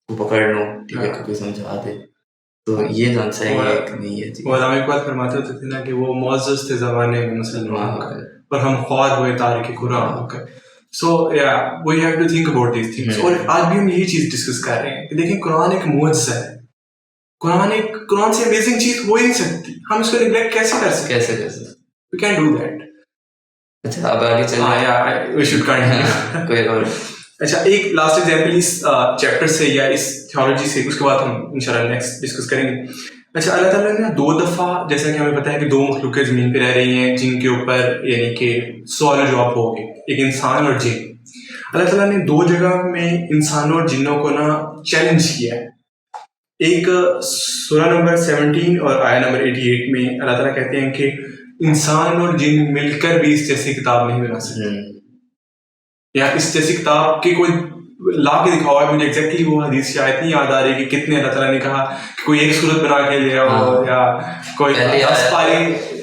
کو پکڑ لوں, ٹھیک ہے, کوئی سمجھا دے. تو یہ جان سا ایک نہیں ہے.
وہ علامہ اقبال فرماتے ہوتے تھے نا کہ وہ معزز تھے زمانے میں مسلمان ہو کر, اور ہم خوار ہوئے تارک قرآن ہو کر. So we have to think about these things. اور آج بھی ہم یہی چیز ڈسکس کر رہے ہیں کہ دیکھیں قرآن ایک معجزہ ہے, قرآن سے امیزنگ چیز ہو ہی نہیں سکتی, ہم اس کو نیگلیکٹ کیسے کر سکتے, وی کین ڈو دیٹ.
اچھا اب آگے چلیں,
وی شوڈ کنٹینیو.
کوئی اور
اچھا ایک لاسٹ ایگزامپل اس چیپٹر سے یا اس تھیولوجی سے, اس کے بعد ہم انشاءاللہ نیکسٹ ڈسکس کریں گے. اچھا اللہ تعالیٰ نے 2 دفعہ, جیسا کہ ہمیں پتہ ہے کہ 2 مخلوقیں زمین پہ رہ رہی ہیں جن کے اوپر یعنی کہ سوال و جواب ہو گئے, ایک انسان اور جن. اللہ تعالیٰ نے 2 جگہ میں انسانوں اور جنوں کو نا چیلنج کیا ہے. ایک سورہ نمبر 17 اور آیہ نمبر 88 میں اللہ تعالیٰ کہتے ہیں کہ انسان اور جن مل کر بھی اس جیسی کتاب نہیں بنا سکتے, یا اس جیسی کتاب کے کوئی لا کے دکھاؤ. ہے مجھے ایگزیکٹلی وہ حدیث کی آیت نہیں یاد آ رہی کہ کتنے اللہ تعالیٰ نے کہا کہ کوئی ایک صورت بنا کے لے آؤ, یا کوئی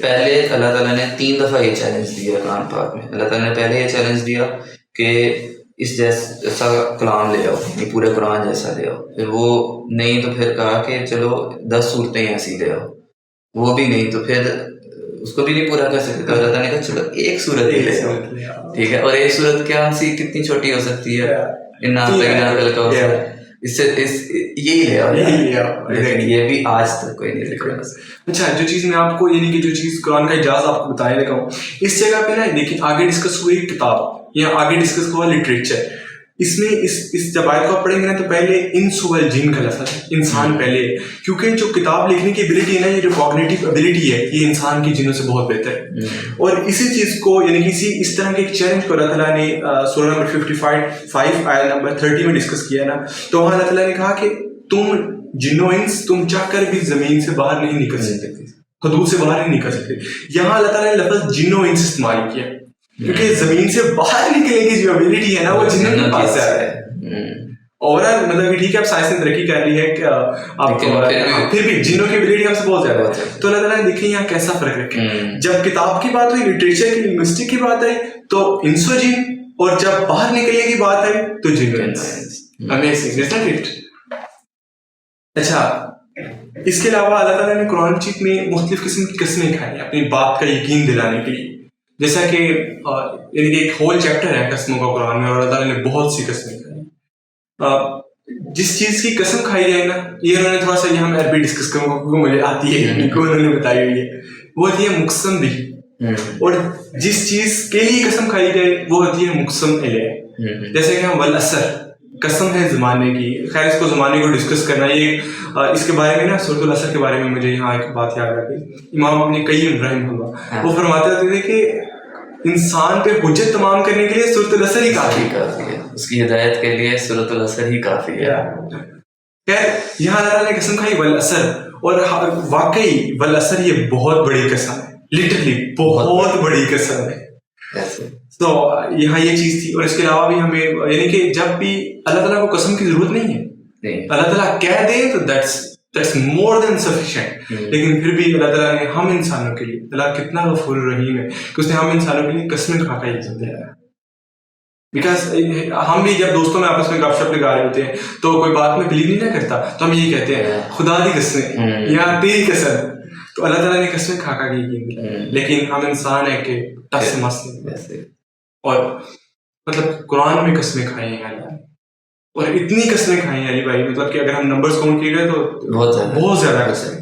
پہلے اللہ تعالیٰ نے 3 دفعہ یہ چیلنج دیا قرآن پاک میں. اللہ تعالیٰ نے پہلے یہ چیلنج دیا کہ اس جیسا کلام لے آؤ, یہ پورے قرآن جیسا لے آؤ. پھر وہ نہیں تو پھر کہا کہ چلو 10 صورتیں ایسی لے آؤ, وہ بھی نہیں تو پھر اس کو بھی نہیں پورا کر سکتے. تو اللہ تعالیٰ نے کہا چلو ایک صورت ہی لے آؤ, ٹھیک ہے, اور ایک صورت کیا سی کتنی چھوٹی ہو سکتی ہے, اس سے یہی لے آؤ, لیکن یہ بھی آج تک کوئی نہیں لکھا.
اچھا جو چیز میں آپ کو یعنی کہ جو چیز قرآن کا اعجاز آپ کو بتانے لگا ہوں, اس جگہ پہ نا دیکھیں آگے ڈسکس ہوئی کتاب یا آگے ڈسکس ہوا لٹریچر. اس میں اس جب آیت کو آپ پڑھیں گے نا تو پہلے انس والجن کا لفظ ہے, انسان پہلے, کیونکہ جو کتاب لکھنے کی ایبلٹی ہے نا, یہ جو کوگنیٹو ایبلٹی ہے, یہ انسان کی جنوں سے بہت بہتر ہے. اور اسی چیز کو یعنی کہ اس طرح کے ایک چیلنج کو اللہ تعالیٰ نے سورہ نمبر 55 آیت نمبر 30 میں ڈسکس کیا نا, تو وہاں اللہ تعالیٰ نے کہا کہ تم جنو انس تم چاہ کر بھی زمین سے باہر نہیں نکل سکتے, حدود سے باہر نہیں نکل سکتے. یہاں اللہ تعالیٰ نے لفظ جنو انس استعمال کیا کیونکہ زمین سے باہر نکلنے کی جو ایبلٹی ہے نا وہ جنوں کے پاس ہے. اوورآل مطلب کہ ٹھیک ہے اب سائنس نے ترقی کر لی ہے کہ آپ پھر بھی جنوں کی ایبلٹی ہم سے بہت زیادہ ہے. تو اللہ تعالیٰ نے دیکھیں یہاں کیسا فرق رکھے. جب کتاب کی بات ہوئی, لٹریچر کی, لنگوسٹک کی بات آئی تو انس و جن, اور جب باہر نکلنے کی بات آئی تو جن و انس. Amazing isn't it؟ اچھا, اس کے علاوہ اللہ تعالیٰ نے قرآن مجید میں مختلف قسم کی قسمیں کھائی اپنی بات کا یقین دلانے کے لیے. جیسا کہ یعنی کہ ایک ہول چیپٹر ہے قسموں کا قرآن میں, اور اللہ تعالیٰ نے بہت سی قسمیں کھائی. جس چیز کی قسم کھائی جائے نا, یہ انہوں نے تھوڑا سا یہاں میں عربی ڈسکس کروں گا کیونکہ مجھے آتی ہے, انہوں نے بتائی ہوئی ہے, وہ ہوتی ہے مقسم بھی. اور جس چیز کے لیے قسم کھائی جائے وہ ہوتی ہے مقسم علیہ. جیسے کہ ہم والعصر قسم ہے زمانے کی. خیر اس کو زمانے کو ڈسکس کرنا, یہ اس کے بارے میں نا سورۃ العصر کے بارے میں مجھے یہاں ایک بات یاد آ گئی. امام ابن قیم رحمہ اللہ وہ فرماتے ہوتے تھے کہ انسان پہ حجت تمام کرنے کے لیے سورۃ العصر ہی کافی
ہے, اس کی ہدایت کے لیے سورۃ العصر ہی کافی ہے.
خیر یہاں اللہ تعالیٰ نے قسم کھائی والعصر, اور واقعی والعصر یہ بہت بڑی قسم ہے, لٹرلی بہت بڑی قسم ہے. تو یہاں یہ چیز تھی. اور اس کے علاوہ بھی ہمیں یعنی کہ جب بھی اللہ تعالیٰ کو قسم کی ضرورت نہیں ہے, اللہ تعالیٰ کہہ دے تو that's more than sufficient. لیکن پھر بھی اللہ تعالیٰ نے ہم انسانوں کے لیے, اللہ کتنا غفور الرحیم ہے کہ اس نے ہم انسانوں کے لیے قسمیں کھا کر عزت دیا ہے. بیکاز ہم بھی جب دوستوں میں آپس میں گپ شپ لگا رہے ہوتے ہیں تو کوئی بات میں بلیو نہیں نہ کرتا تو ہم یہی کہتے ہیں خدا دی قسمیں یا تیری قسم. تو اللہ تعالیٰ نے قسمیں کھا کر یقین دیا, لیکن ہم انسان ہیں کہ ٹس سے مس نہیں. اور مطلب قرآن میں قسمیں کھائی ہیں اللہ نے, اور اتنی قسمیں کھائی ہیں علی بھائی, مطلب کہ اگر ہم نمبرز کاؤنٹ کیے گئے تو بہت زیادہ قسمیں.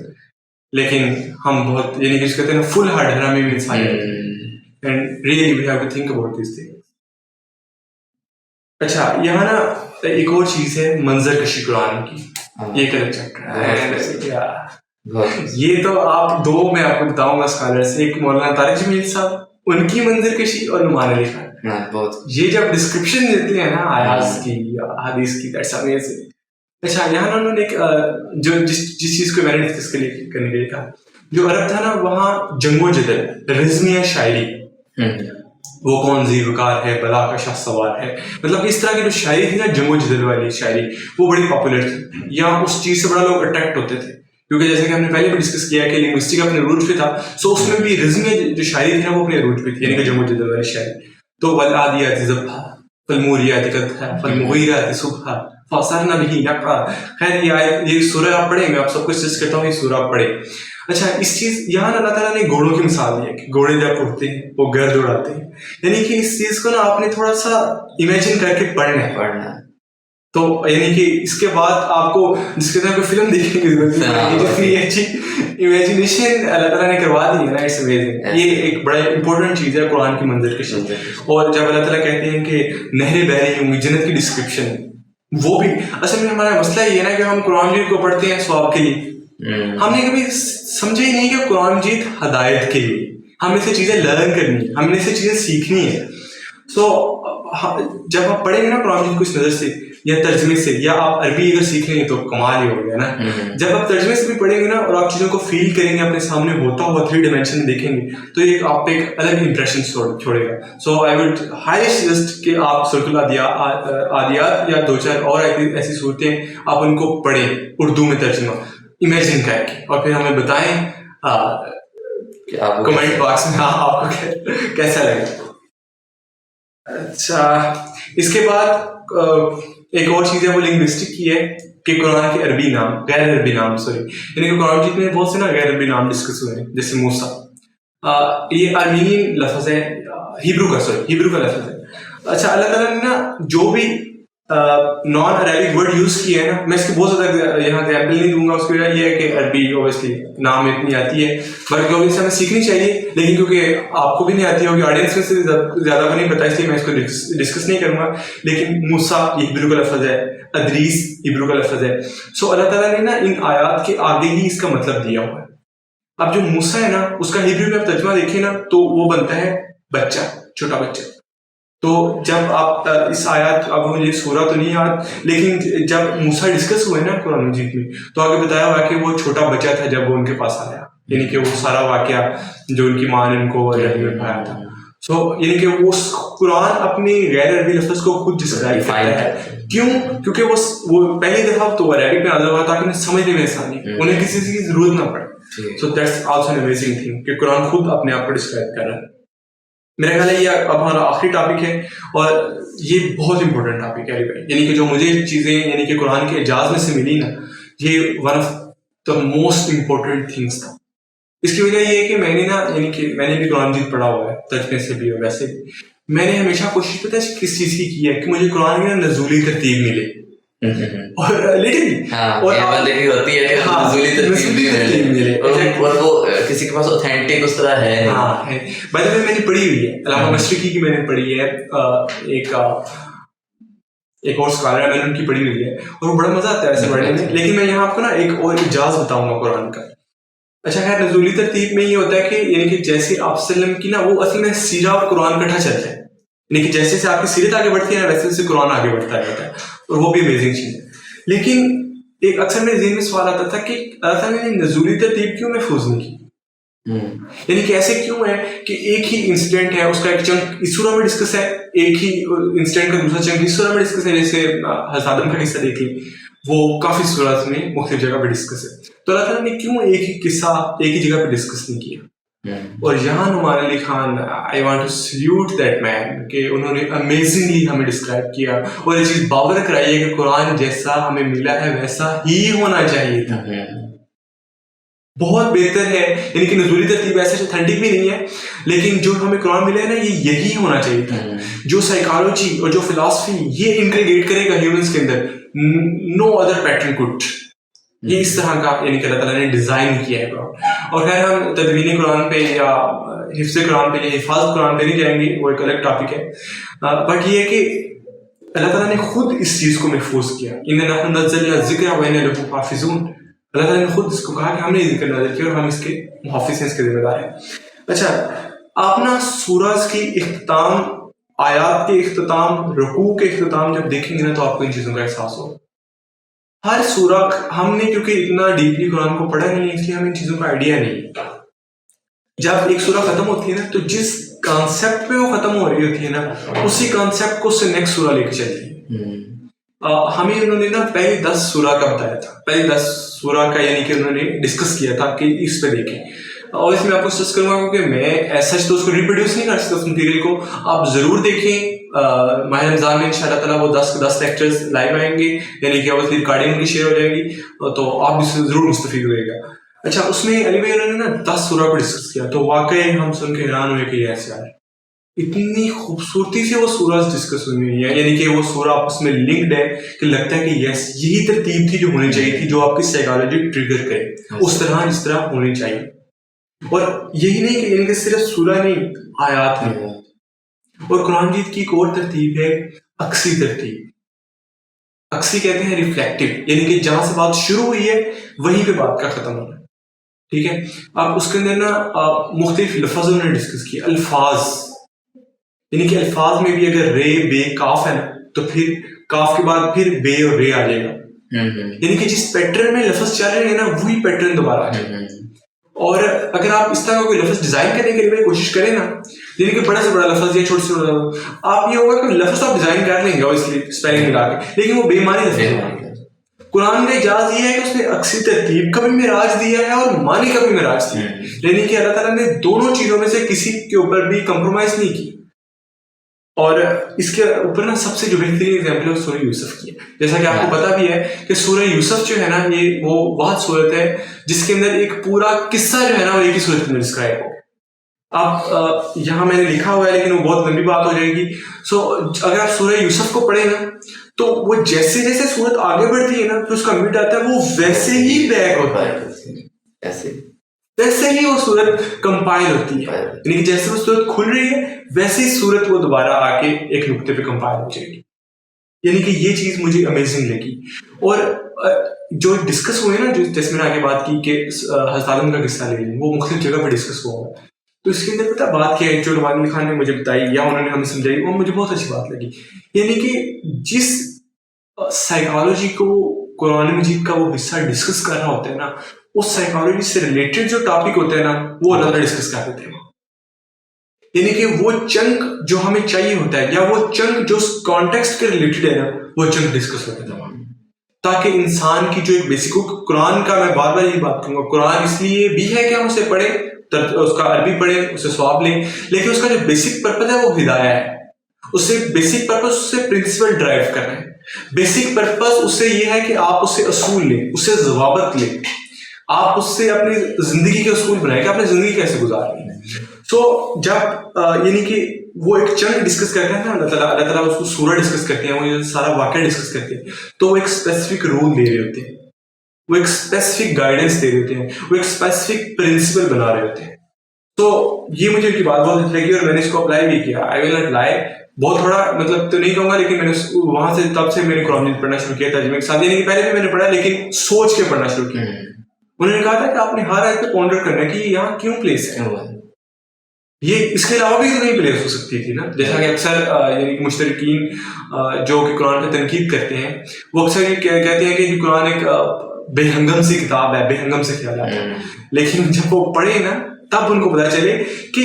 لیکن ہم بہت یعنی کہ اس کہتے ہیں نا فل ہارٹ ہے ہمیں بھی انسانیت, and really we have to think about these things. اچھا یہاں نا ایک اور چیز ہے منظر کشی قرآن کی, یہ ایک الگ چیپٹر ہے. یہ تو آپ دو میں آپ کو بتاؤں گا اسکالرس, ایک مولانا طارق جمیل صاحب ان کی منظر کشی, اور نعمان علی خان. یہ جب ڈسکرپشن دیتے ہیں نا آیات کی حدیث کی, دیٹس امیزنگ. اچھا یہاں انہوں نے ایک جو جس چیز کو میں نے ڈسکس کرنے کے لیے کہا, جو عرب تھا نا وہاں جنگ و جدل, رزمیہ شاعری, وہ کون ذی وقار ہے بلا کا شاہ سوار ہے, مطلب اس طرح کی جو شاعری تھی نا جنگ و جدل والی شاعری, وہ بڑی پاپولر تھی. یا اس چیز سے بڑا لوگ اٹریکٹ ہوتے تھے کیونکہ جیسے کہ ہم نے پہلے بھی ڈسکس کیا کہ لنگوسٹک اپنے روٹ پہ تھا, سو اس میں بھی رزمیہ جو شاعری تھی نا وہ اپنے روٹ پہ تھی, یعنی کہ جنگ و جدل والی شاعری. تو والعادیات ضبحا فالموریات قدحا فالمغیرات صبحا فاثرن به نقعا. خیر یہ سورہ آپ پڑھیں, میں آپ سب کو سجیسٹ کرتا ہوں یہ سورہ آپ پڑھیں. اچھا اس چیز یہاں اللہ تعالیٰ نے گھوڑوں کی مثال دی ہے کہ گھوڑے جب اڑتے ہیں وہ گرد اڑاتے ہیں, یعنی کہ اس چیز کو نا آپ نے تھوڑا سا امیجن کر کے پڑھنا ہے. تو یعنی کہ اس کے بعد آپ کو جس کے طرح کوئی فلم دیکھنے کی ضرورت نہیں, جتنی اچھی امیجنیشن اللہ تعالیٰ نے کروا دی ہے نا, اٹس امیزنگ. یہ ایک بڑا امپورٹنٹ چیز ہے قرآن کی منظر کشی. اور جب اللہ تعالیٰ کہتے ہیں کہ نہریں بہ رہی ہوں گی, جنت کی ڈسکرپشن, وہ بھی اصل میں ہمارا مسئلہ یہ ہے نا کہ ہم قرآن مجید کو پڑھتے ہیں ثواب کے لیے, ہم نے کبھی سمجھے ہی نہیں کہ قرآن مجید ہدایت کے لیے, ہم اسے چیزیں لرن کرنی ہے, ہم نے اسے چیزیں سیکھنی ہے. سو جب آپ پڑھیں گے نا قرآن مجید کو اس نظر سے یا ترجمے سے, یا آپ عربی اگر سیکھ لیں گے تو کمال ہی ہو گیا نا. جب آپ ترجمے سے بھی پڑھیں گے نا اور آپ چیزوں کو فیل کریں گے, اپنے سامنے ہوتا ہوا 3 ڈائمینشن میں دیکھیں گے, تو یہ آپ پہ ایک الگ امپریشن چھوڑے گا. سو آئی وڈ ہائیلی سجیسٹ کہ آپ سورۃ العادیات یا 2-4 اور ایسی صورتیں آپ ان کو پڑھیں اردو میں ترجمہ امیجن کر کے, اور پھر ہمیں بتائیں کمنٹ باکس میں آپ کو کیسا لگے. اچھا اس کے بعد ایک اور چیز ہے وہ لنگوسٹک کی ہے کہ قرآن کے عربی نام, غیر عربی نام یعنی کہ قرآن مجید میں بہت سے نا غیر عربی نام ڈسکس ہوئے ہیں, جیسے موسیٰ, یہ آرمینین لفظ ہے, ہیبرو کا لفظ ہے. اچھا اللہ تعالیٰ نے نا جو بھی نان عربک ورڈ یوز کیے ہیں نا, میں اس کی بہت زیادہ یہاں ایگزامپل نہیں دوں گا, اس کی وجہ یہ ہے کہ عربی اوبیسلی نام اتنی آتی ہے, بلکہ اوبیسلی ہمیں سیکھنی چاہیے, لیکن کیونکہ آپ کو بھی نہیں آتی ہوگی, آڈینس میں سے زیادہ کو نہیں پتا, اس لیے میں اس کو ڈسکس نہیں کروں گا. لیکن موسیٰ یہ ہیبرو کا لفظ ہے, ادریس ہیبرو کا لفظ ہے. سو اللہ تعالیٰ نے نا ان آیات کے آگے ہی اس کا مطلب دیا ہوا ہے. اب جو موسیٰ ہے نا اس کا ہیبرو میں آپ ترجمہ دیکھیں نا تو وہ بنتا ہے بچہ, چھوٹا بچہ. تو جب آپ اس آیات, اب مجھے سورہ تو نہیں یاد, لیکن جب موسیٰ ڈسکس ہوئے نا قرآن مجید میں تو آگے بتایا ہوا کہ وہ چھوٹا بچہ تھا جب وہ ان کے پاس آیا, یعنی کہ وہ سارا واقعہ جو ان کی ماں نے ان کو میں پڑھایا تھا. سو یعنی کہ اس قرآن اپنی غیر عربی لفظ کو خود ڈسکرائب کرتا ہے کیوں؟ کیونکہ وہ پہلی دفعہ تو عربک میں نازل ہوا تاکہ انہیں سمجھنے میں آسانی، انہیں کسی چیز کی ضرورت نہ پڑے. So that's also an amazing thing کہ قرآن خود اپنے آپ کو ڈسکرائب کر رہا ہے. میرا خیال ہے یہ اب ہمارا آخری ٹاپک ہے اور یہ بہت امپورٹنٹ ٹاپک ہے علی بھائی. یعنی کہ جو مجھے چیزیں یعنی کہ قرآن کے اعجاز میں سے ملی نا، یہ one of the most important things تھا. اس کی وجہ یہ ہے کہ میں نے نا یعنی کہ میں نے بھی قرآن مجید پڑھا ہوا ہے ترجمے سے بھی اور ویسے بھی. میں نے ہمیشہ کوشش پتہ ہے کس چیز کی ہے کہ مجھے قرآن کی نا نزولی ترتیب ملے. اور لٹرلی
بندے کی ہوتی ہے کہ نزولی ترتیب ملے اور وہ کسی کے پاس اوتھینٹک اس طرح ہے.
ہاں ہے. بائی دا وے میں نے پڑھی ہوئی ہے علامہ مشرقی کی، میں نے پڑھی ہے، ایک اور اسکالر ہے، میں نے ان کی پڑھی ہوئی ہے اور وہ بڑا مزہ آتا ہے ایسے پڑھنے میں. لیکن میں یہاں آپ کو نا ایک اور اعجاز بتاؤں گا قرآن کا. اچھا خیر، نزولی ترتیب میں یہ ہوتا ہے کہ یعنی کہ جیسے آپ وسلم کی نا وہ اصل میں سیرہ اور قرآن کٹھا چلتا ہے. یعنی کہ جیسے آپ کی سیرت آگے بڑھتی ہے نا ویسے جیسے قرآن آگے بڑھتا رہتا ہے اور وہ بھی امیزنگ چیز ہے. لیکن ایک اکثر میرے ذہن میں سوال آتا تھا کہ اللہ تعالیٰ نے نزولی ترتیب کیوں محفوظ نہیں کی؟ یعنی کہ ایسے کیوں ہے کہ ایک ہی انسیڈنٹ ہے، اس کا ایک چنک اس سورہ میں ڈسکس ہے، ایک ہی انسیڈنٹ کا دوسرا چنک اس سورہ میں ڈسکس ہے. جیسے حضرت آدم کا قصہ دیکھ لیں، وہ کافی سورات میں مختلف جگہ پہ ڈسکس ہے. تو اللہ تعالیٰ نے کیوں ایک ہی قصہ ایک ہی جگہ پہ ڈسکس نہیں کیا؟ اور یہاں Nouman Ali Khan I want to salute that man کہ انہوں نے امیزنگلی ہمیں ڈسکرائب کیا اور یہ چیز باور کرائی ہے کہ قرآن جیسا ہمیں ملا ہے ویسا ہی ہونا چاہیے تھا. بہت بہتر ہے. یعنی کہ نزولی ترتیب ایسے اتھینٹک بھی نہیں ہے، لیکن جو ہمیں قرآن ملا ہے نا یہ یہی ہونا چاہیے تھا. جو سائیکالوجی اور جو فلاسفی یہ انٹیگریٹ کرے گا ہیومنس کے اندر، نو ادر پیٹرن کوڈ. یہ اس طرح کا یعنی کہ اللہ تعالیٰ نے ڈیزائن کیا ہے قرآن. اور خیر ہم تدوین قرآن پہ یا حفظ قرآن پہ یا حفاظت قرآن پہ نہیں جائیں گے، وہ ایک الگ ٹاپک ہے. بٹ یہ ہے کہ اللہ تعالیٰ نے خود اس چیز کو محفوظ کیا. اِنَّا نَحْنُ نَزَّلْنَا الذِّكْرَ وَإِنَّا لَهُ حَافِظُونَ. اللہ تعالیٰ نے خود اس کو کہا کہ ہم نے ذکر نازل کیا اور ہم اس کے محافظ ہیں، اس کے ذمہ دار ہیں. اچھا آپ نا سورج کی اختتام، آیات کے اختتام، رکوع کے اختتام جب دیکھیں گے نا تو آپ کو ان چیزوں کا احساس ہوگا. ہر سورہ ہم نے کیونکہ اتنا ڈیپلی قرآن کو پڑھا نہیں ہے اس لیے ہمیں ان چیزوں کا آئیڈیا نہیں ہے. جب ایک سورہ ختم ہوتی ہے نا تو جس کانسیپٹ پہ وہ ختم ہو رہی ہوتی ہے نا اسی کانسیپٹ کو اس سے نیکسٹ سورہ لے کے چلتی ہے. ہمیں انہوں نے نا پہلی 10 سورہ کا بتایا تھا، پہلی 10 سورہ کا یعنی کہ انہوں نے ڈسکس کیا تھا کہ اس پہ دیکھیں. اور اس میں آپ کو سجیسٹ کروں گا کیونکہ میں ایسا تو اس کو ریپروڈیوس نہیں کر سکتا اس مٹیریل کو. آپ ضرور دیکھیں. ماہ رمضان میں انشاءاللہ تعالیٰ وہ 10 لیکچرز لائیو آئیں گے، یعنی کہ اوبویسلی ریکارڈنگ ان کی شیئر ہو جائے گی تو آپ بھی ضرور مستفید ہوئے گا. اچھا اس میں علی بھائی انہوں نے نا 10 سورہ کو ڈسکس کیا تو واقعی ہم سن کے حیران ہوئے کہ یس یار اتنی خوبصورتی سے وہ سورہ ڈسکس ہوئی ہے. یعنی کہ وہ سورہ آپس میں لنکڈ ہے کہ لگتا ہے کہ یس یہی ترتیب تھی جو ہونی چاہیے تھی، جو آپ کی سائیکالوجی ٹریگر کرے اس طرح جس طرح ہونی چاہیے. اور یہی نہیں کہ یعنی کہ صرف سورہ نہیں، آیات ہیں. اور قرآن مجید کی ایک اور ترتیب ہے عکسی ترتیب. عکسی کہتے ہیں ریفلیکٹیو، یعنی کہ جہاں سے بات شروع ہوئی ہے وہیں پہ بات کا ختم ہونا ہے. ٹھیک ہے. آپ اس کے اندر نا مختلف لفظوں نے ڈسکس کیا. الفاظ یعنی کہ الفاظ میں بھی اگر رے بے کاف ہے نا تو پھر کاف کے بعد پھر بے اور رے آ جائے گا. یعنی کہ جس پیٹرن میں لفظ چل رہے ہیں نا وہی پیٹرن دوبارہ آ جائے گا. اور اگر آپ اس طرح کا کوئی لفظ ڈیزائن کرنے کے لیے کوشش کریں نا، یعنی کہ بڑے سے بڑا لفظ یا چھوٹے سے بڑا لفظ، آپ یہ ہوگا کہ لفظ تو آپ ڈیزائن کر لیں گے اور اس لیے اسپیلنگ ملا کے، لیکن وہ بے معنی لفظ ہے. قرآن کا اعجاز یہ ہے کہ اس نے عکسی ترتیب کا بھی معراج دیا ہے اور معنی کا بھی معراج دیا ہے. یعنی کہ اللہ تعالیٰ نے دونوں چیزوں میں سے کسی کے اوپر بھی کمپرومائز نہیں کی. اور اس کے اوپر نا سب سے جو بہترین ایگزامپل ہے سورہ یوسف کی ہے. جیسا کہ آپ کو پتا بھی ہے کہ سورہ یوسف جو ہے نا یہ وہ واحد صورت ہے جس کے اندر ایک پورا قصہ جو ہے نا وہ ایک ہی صورت میں ڈسکرائب ہو. آپ یہاں میں نے لکھا ہوا ہے لیکن وہ بہت لمبی بات ہو جائے گی. سو اگر آپ سورہ یوسف کو پڑھیں نا تو وہ جیسے جیسے صورت آگے بڑھتی ہے نا پھر اس کا میٹ آتا ہے وہ ویسے ہی بیک ہوتا ہے، ویسے ہی وہ صورت کمپائل ہوتی ہے. یعنی کہ جیسے وہ صورت کھل رہی ہے ویسے ہی صورت وہ دوبارہ آ کے ایک نقطے پہ کمپائل ہو جائے گی. یعنی کہ یہ چیز مجھے امیزنگ لگی. اور جو ڈسکس ہوئے نا جو جیسے میں نے آگے بات کی کہ حضرت آدم کا قصہ لے لیں وہ مختلف جگہ پہ ڈسکس ہوا ہے. تو اس کے اندر پتہ بات کیا ہے جو نعمان علی خان نے مجھے بتائی یا انہوں نے ہمیں سمجھائی وہ مجھے بہت اچھی بات لگی. یعنی کہ جس سائیکالوجی کو قرآن مجید کا وہ حصہ ڈسکس کر رہا ہوتا ہے نا اس سائیکالوجی سے ریلیٹڈ جو ٹاپک ہوتے ہیں نا وہ اللہ تعالیٰ ڈسکس کر دیتے ہیں. یعنی کہ وہ چنک جو ہمیں چاہیے ہوتا ہے یا وہ چنک جو کانٹیکسٹ کے ریلیٹڈ ہے نا وہ چنک ڈسکس ہوتا ہے تمام, تاکہ انسان کی جو ایک بیسک قرآن کا میں بار بار یہی بات کروں گا, قرآن اس لیے بھی ہے کہ ہم اسے پڑھیں, اس کا عربی پڑھیں, اسے ثواب لیں, لیکن اس کا جو بیسک پرپز ہے وہ ہدایہ ہے. اس سے بیسک پرپز اس سے پرنسپل ڈرائیو کر رہے ہیں. بیسک پرپز اس سے یہ ہے کہ آپ اس سے اصول لیں, اس سے ضوابط لیں, آپ اس سے اپنی زندگی کے اصول بنائیں کہ آپ نے زندگی کیسے گزارنی ہے. سو جب یعنی کہ وہ ایک چنک ڈسکس کرتے ہیں نا اللہ تعالیٰ اس کو سورہ ڈسکس کرتے ہیں, وہ سارا واقعہ ڈسکس کرتے ہیں, تو وہ ایک اسپیسیفک رول دے رہے ہوتے ہیں, وہ ایک اسپیسیفک گائیڈنس دے رہے ہوتے ہیں, وہ ایک اسپیسیفک پرنسپل بنا رہے ہوتے ہیں. تو یہ مجھے ان کی بات بہت اچھی لگی اور میں نے اس کو اپلائی بھی کیا. آئی ول ناٹ لائی, بہت تھوڑا مطلب تو نہیں کہوں گا, لیکن میں نے وہاں سے تب سے میں نے قرآن پڑھنا شروع کیا ترجمے کے ساتھ. یعنی کہ پہلے بھی میں نے پڑھا لیکن سوچ کے پڑھنا شروع کیا. انہوں نے کہا تھا کہ آپ نے ہر آیت پہ پونڈر کرنا ہے کہ یہاں کیوں پلیس ہے, یہ اس کے علاوہ بھی تو نہیں پلیس ہو سکتی تھی نا. جیسا کہ اکثر یعنی کہ مشترکین جو کہ قرآن پہ تنقید کرتے ہیں وہ اکثر یہ کہتے ہیں کہ یہ قرآن ایک بے ہنگم سی کتاب ہے, بے ہنگم سے خیالات ہے. لیکن جب وہ پڑھے نا تب ان کو پتا چلے کہ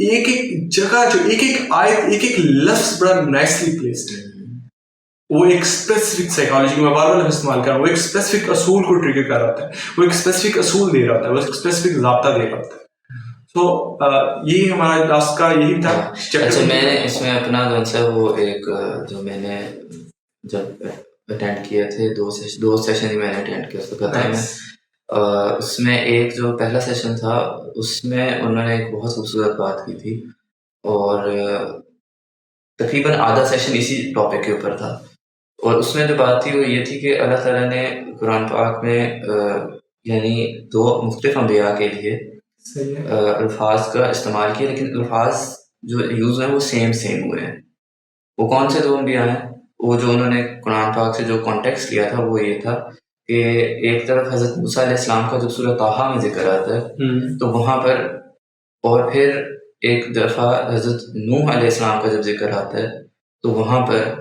ایک ایک جگہ جو ایک ایک آیت ایک ایک لفظ بڑا نائسلی پلیسڈ ہے. وہ ایک اسپیسیفک سائیکالوجی, میں بار بار لفظ استعمال کر رہا ہوں, وہ ایک اسپیسیفک اصول کو ٹریگر کر رہا ہوتا ہے, وہ ایک اسپیسیفک اصول دے رہا ہوتا ہے, وہ ایک اسپیسیفک ضابطہ دے رہا ہوتا ہے. تو یہ ہمارا لاسٹ کا یہی تھا.
اچھا, میں نے اس میں اپنا جو ہے وہ ایک جو میں نے جب اٹینڈ کیے تھے دو سیشن ہی میں نے اٹینڈ کیا, اس کو پتہ ہے میں اس میں ایک جو پہلا سیشن تھا اس میں انہوں نے ایک بہت خوبصورت بات کی تھی, اور تقریباً آدھا سیشن اسی ٹاپک کے اوپر تھا. اور اس میں جو بات تھی وہ یہ تھی کہ اللہ تعالیٰ نے قرآن پاک میں یعنی دو مختلف انبیاء کے لیے الفاظ کا استعمال کیا, لیکن الفاظ جو یوز ہیں وہ سیم ہوئے ہیں. وہ کون سے دو انبیاء ہیں؟ وہ جو انہوں نے قرآن پاک سے جو کانٹیکسٹ لیا تھا وہ یہ تھا کہ ایک طرف حضرت موسیٰ علیہ السلام کا جو سورہ طٰہٰ میں ذکر آتا ہے تو وہاں پر, اور پھر ایک دفعہ حضرت نوح علیہ السلام کا جب ذکر آتا ہے تو وہاں پر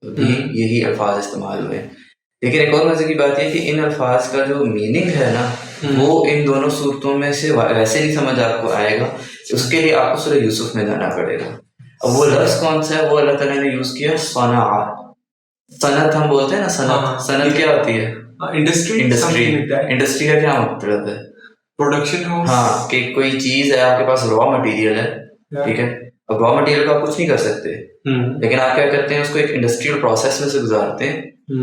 بھی یہی الفاظ استعمال ہوئے. لیکن ایک اور مزے کی بات یہ کہ ان الفاظ کا جو میننگ ہے نا وہ ان دونوں صورتوں میں سے ویسے نہیں سمجھ آپ کو آئے گا, اس کے لیے آپ کو سورہ یوسف میں جانا پڑے گا. اب وہ لفظ کون سا ہے؟ وہ اللہ تعالیٰ نے یوز کیا صنع. صنعت ہم بولتے ہیں نا, صنعت کیا ہوتی ہے؟ انڈسٹری کا کیا مطلب ہے؟
Production house.
ہاں, کہ کوئی چیز ہے آپ کے پاس را مٹیریل ہے, ٹھیک ہے, اب را مٹیریل کا آپ کچھ نہیں کر سکتے, لیکن آپ کیا کرتے ہیں اس کو ایک انڈسٹریل پروسیس میں سے گزارتے ہیں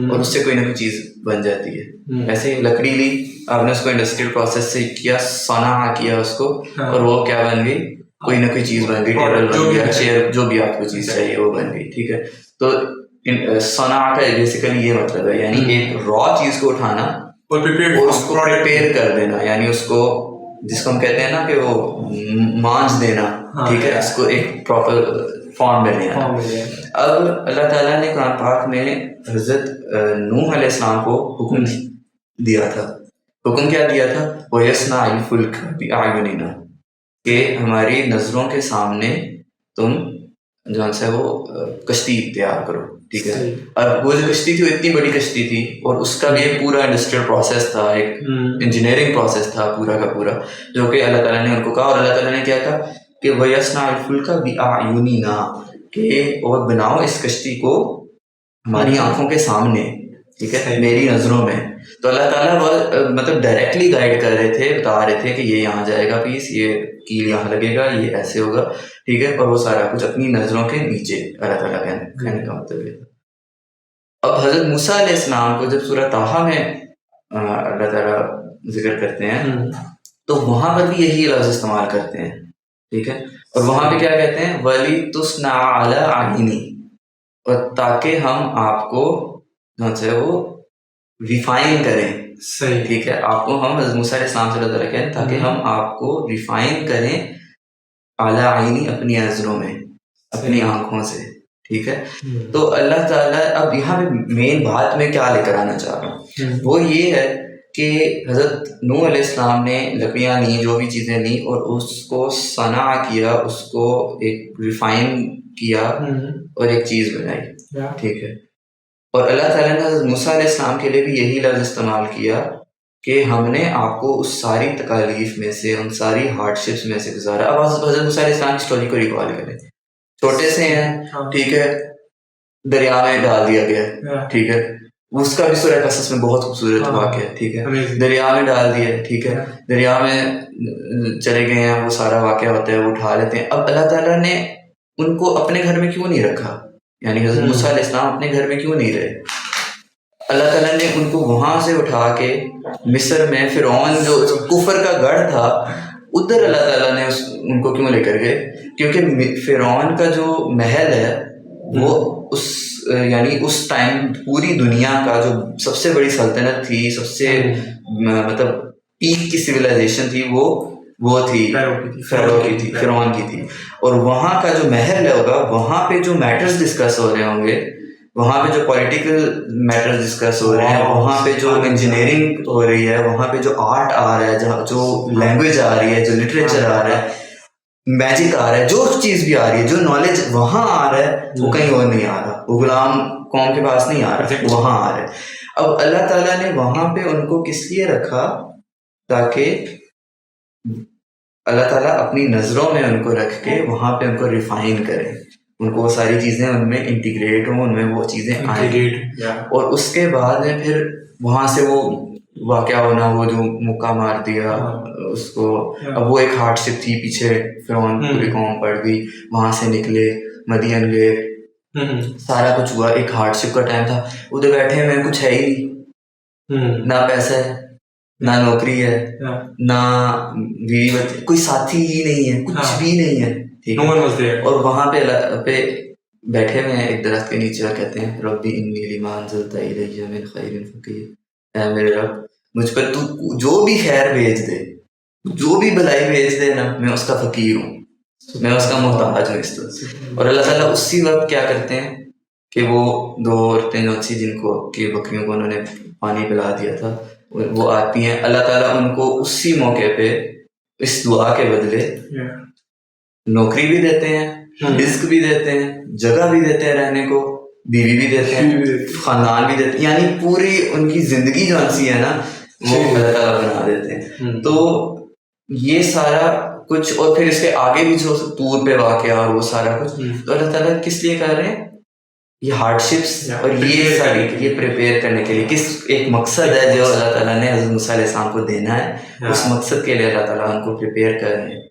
اور اس سے کوئی نہ کوئی چیز بن جاتی ہے. ایسے ہی لکڑی لی, آپ نے اس کو انڈسٹریل پروسیس سے کیا, صنع کیا اس کو, اور وہ کیا بن گئی, کوئی نہ کوئی چیز بن گئی, ٹیبل بن گیا, چیئر, جو بھی آپ کو چیز چاہیے وہ بن گئی, ٹھیک ہے. تو صنع کا بیسیکلی یہ مطلب ہے, یعنی ایک را چیز کو اٹھانا اور اس کو پریپیئر کر دینا, یعنی اس کو جس کو ہم کہتے ہیں نا کہ وہ مانج دینا, ٹھیک ہے, اس کو ایک پراپر فارم میں لینا. اب اللہ تعالیٰ نے قرآن پاک میں حضرت نوح علیہ السلام کو حکم دیا تھا. حکم کیا دیا تھا؟ وَيَصْنَعِ الْفُلْكَ بِأَعْيُنِنَا, کہ ہماری نظروں کے سامنے تم جو ہے وہ کشتی تیار کرو, ٹھیک ہے. اور وہ جو کشتی تھی وہ اتنی بڑی کشتی تھی, اور اس کا بھی ایک پورا انڈسٹریل پروسیس تھا, ایک انجینئرنگ پروسیس تھا پورا کا پورا, جو کہ اللہ تعالیٰ نے ان کو کہا. اور اللہ تعالیٰ نے کیا کہا کہ وَيَصْنَعِ الْفُلْكَ بِأَعْيُنِنَا, کہ اور بناؤ اس کشتی کو ہماری آنکھوں کے سامنے, ٹھیک ہے, میری نظروں میں. تو اللہ تعالیٰ مطلب ڈائریکٹلی گائیڈ کر رہے تھے, بتا رہے تھے کہ یہ یہاں جائے گا پیس, یہ کیل یہاں لگے گا, یہ ایسے ہوگا, ٹھیک ہے, اور وہ سارا کچھ اپنی نظروں کے نیچے اللہ تعالیٰ کہنے کا مطلب ہے. اب حضرت موسیٰ علیہ السلام کو جب سورہ طٰہٰ میں اللہ تعالیٰ ذکر کرتے ہیں تو وہاں پر بھی یہی لفظ استعمال کرتے ہیں, ٹھیک ہے. اور وہاں پہ کیا کہتے ہیں؟ وَلِتُصْنَعَ عَلَىٰ عَيْنِي, اور تاکہ ہم آپ کو جو ہے وہ ریفائن کریں,
صحیح,
ٹھیک ہے, آپ کو ہم حضرت موسیٰ علیہ السلام سے اللہ تعالیٰ کہیں تاکہ ہم آپ کو ریفائن کریں عَلَىٰ عَيْنِي, اپنی نظروں میں, اپنی آنکھوں سے, ٹھیک ہے. تو اللہ تعالیٰ اب یہاں پہ مین بات میں کیا لے کر آنا چاہ رہا ہوں وہ یہ ہے کہ حضرت نوح علیہ السلام نے لکڑیاں لیں, جو بھی چیزیں لیں, اور اس کو صنع کیا, اس کو ایک ریفائن کیا اور ایک چیز بنائی, ٹھیک ہے. اور اللہ تعالیٰ نے حضرت موسیٰ علیہ السلام کے لیے بھی یہی لفظ استعمال کیا کہ ہم نے آپ کو اس ساری تکالیف میں سے، ان ساری ہارڈ شپس میں سے گزارا. اب حضرت موسیٰ علیہ السلام کی اسٹوری کو ریکال کریں. چھوٹے سے ہیں، ٹھیک ہے، دریا میں ڈال دیا گیا، ٹھیک ہے، اس کا بھی سورہ قصص میں بہت خوبصورت واقعہ ہے، ٹھیک ہے، دریا میں ڈال دیا، ٹھیک ہے، دریا میں چلے گئے ہیں، وہ سارا واقعہ ہوتا ہے، وہ اٹھا لیتے ہیں. اب اللہ تعالیٰ نے ان کو اپنے گھر میں کیوں نہیں رکھا؟ یعنی حضرت موسیٰ علیہ السلام اپنے گھر میں کیوں نہیں رہے؟ اللہ تعالیٰ نے ان کو وہاں سے اٹھا کے مصر میں فرعون جو کفر کا گڑھ تھا ادھر اللہ تعالیٰ نے ان کو کیوں لے کر گئے؟ کیونکہ فرعون کا جو محل ہے وہ اس یعنی اس ٹائم پوری دنیا کا جو سب سے بڑی سلطنت تھی، سب سے مطلب پیک کی سویلائزیشن تھی، وہ تھی فیرو کی تھی، فرعون کی تھی. اور وہاں کا جو محل ہوگا وہاں پہ جو میٹرز ڈسکس ہو رہے ہوں گے، وہاں پہ جو پولیٹیکل میٹر ڈسکس ہو رہے ہیں، وہاں پہ جو انجینئرنگ ہو رہی ہے، وہاں پہ جو آرٹ آ رہا ہے، جہاں جو لینگویج آ رہی ہے، جو لٹریچر آ رہا ہے، میجک آ رہا ہے، جو چیز بھی آ رہی ہے، جو نالج وہاں آ رہا ہے وہ کہیں اور نہیں آ رہا، وہ غلام قوم کے پاس نہیں آ رہا، وہاں آ رہا ہے. اب اللہ تعالیٰ نے وہاں پہ ان کو کس لیے رکھا؟ تاکہ اللہ تعالیٰ اپنی نظروں میں ان کو رکھ کے وہاں پہ ان کو ریفائن کرے، ان کو وہ ساری چیزیں ان میں انٹیگریٹ ہوں، ان میں وہ چیزیں آئیں. اور اس کے بعد میں پھر وہاں سے وہ واقعہ ہونا، وہ جو مکہ مار دیا اس کو. اب وہ ایک ہارڈ شپ تھی، پیچھے فرعون پوری قوم پڑ گئی، وہاں سے نکلے، مدین گئے، سارا کچھ ہوا. ایک ہارڈ شپ کا ٹائم تھا، ادھر بیٹھے ہوئے کچھ ہے ہی نہیں، نہ پیسہ ہے، نہ نوکری ہے، نہ بیوی بچے، کوئی ساتھی ہی نہیں ہے، کچھ بھی نہیں ہے، ٹھیک ہے. اور وہاں پہ بیٹھے ہوئے ہیں ایک درخت کے نیچے، کہتے ہیں ربی انی لما انزلت الی من خیر فقیر، اے میرے رب مجھ پر تو جو بھی خیر بھیج دے، جو بھی بھلائی بھیج دے نا، میں اس کا فقیر ہوں، میں اس کا محتاج ہوں اس طرح. اور اللہ تعالیٰ اسی وقت کیا کرتے ہیں کہ وہ دو عورتیں جو تھی جن کو کہ بکریوں کو انہوں نے پانی پلا دیا تھا، وہ آتی ہیں، اللہ تعالیٰ ان کو اسی موقع پہ اس دعا کے بدلے نوکری بھی دیتے ہیں، رزق بھی دیتے ہیں، جگہ بھی دیتے ہیں رہنے کو، بیوی بھی دیتے ہیں، خاندان بھی دیتے ہیں، یعنی پوری ان کی زندگی جو انسی ہے نا وہ اللہ تعالیٰ بنا دیتے ہیں. تو یہ سارا کچھ، اور پھر اس کے آگے بھی جو طور پہ واقعہ اور وہ سارا کچھ، تو اللہ تعالیٰ کس لیے کر رہے ہیں یہ ہارڈ شپس اور یہ ساری یہ پریپیئر کرنے کے لیے؟ کس ایک مقصد ہے جو اللہ تعالیٰ نے حضرت موسیٰ علیہ السلام کو دینا ہے، اس مقصد کے لیے اللہ تعالیٰ ان کو پریپیئر کر رہے ہیں.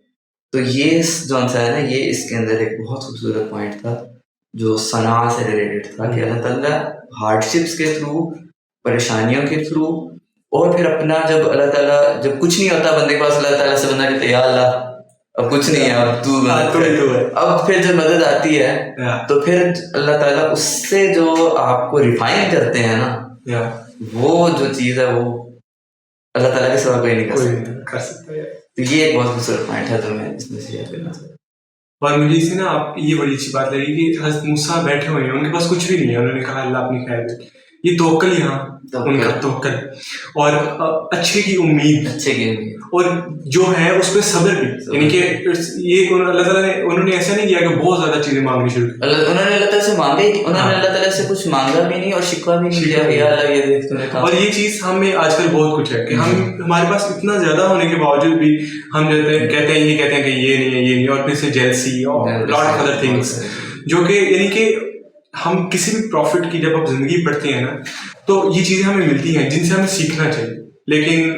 تو یہ جو ہے نا، یہ اس کے اندر ایک بہت خوبصورت پوائنٹ تھا جو صنع سے ریلیٹڈ تھا، کہ اللہ تعالیٰ ہارڈ شپس کے تھرو، پریشانیوں کے تھرو، اور پھر اپنا جب اللہ تعالیٰ جب کچھ نہیں ہوتا بندے کے پاس، اللہ تعالیٰ سے بندہ کہتے ہیں یا اللہ اب کچھ نہیں ہے، اب تو اب پھر جب مدد آتی ہے تو پھر اللہ تعالیٰ اس سے جو آپ کو ریفائن کرتے ہیں نا، وہ جو چیز ہے وہ اللہ تعالیٰ کے سوا کوئی نہیں کر سکتا. تو یہ ایک بہت خوبصورت پوائنٹ ہے جو میں اس میں شیئر کرنا چاہتا ہوں.
اور مجھے اس سے نا آپ یہ بڑی اچھی بات لگی کہ حضرت موسیٰ بیٹھے ہوئے ہیں، ان کے پاس کچھ بھی نہیں ہے، انہوں نے کہا اللہ اپنی خیر دے. یہ توکل یہاں ان کا توکل اور اچھے کی امید، اور جو ہے اس پہ صبر بھی. یعنی کہ یہ اللہ تعالیٰ نے انہوں نے ایسا نہیں کیا کہ بہت زیادہ چیزیں مانگنی شروع کی.
انہوں نے اللہ تعالیٰ سے مانگے، انہوں نے اللہ تعالیٰ سے کچھ مانگا بھی نہیں اور شکوہ بھی نہیں کیا کہ یا اللہ یہ دیکھ تو نے کہا.
اور یہ چیز ہمیں آج کل بہت کچھ ہے کہ ہمارے پاس اتنا زیادہ ہونے کے باوجود بھی ہم کہتے ہیں کہ یہ نہیں ہے، یہ نہیں، اور اپنے سے جیلسی اور لاٹ آف ادر تھنگس، جو کہ یعنی کہ ہم کسی بھی پروفٹ کی جب آپ زندگی پڑھتے ہیں نا تو یہ چیزیں ہمیں ملتی ہیں جن سے ہمیں سیکھنا چاہیے. لیکن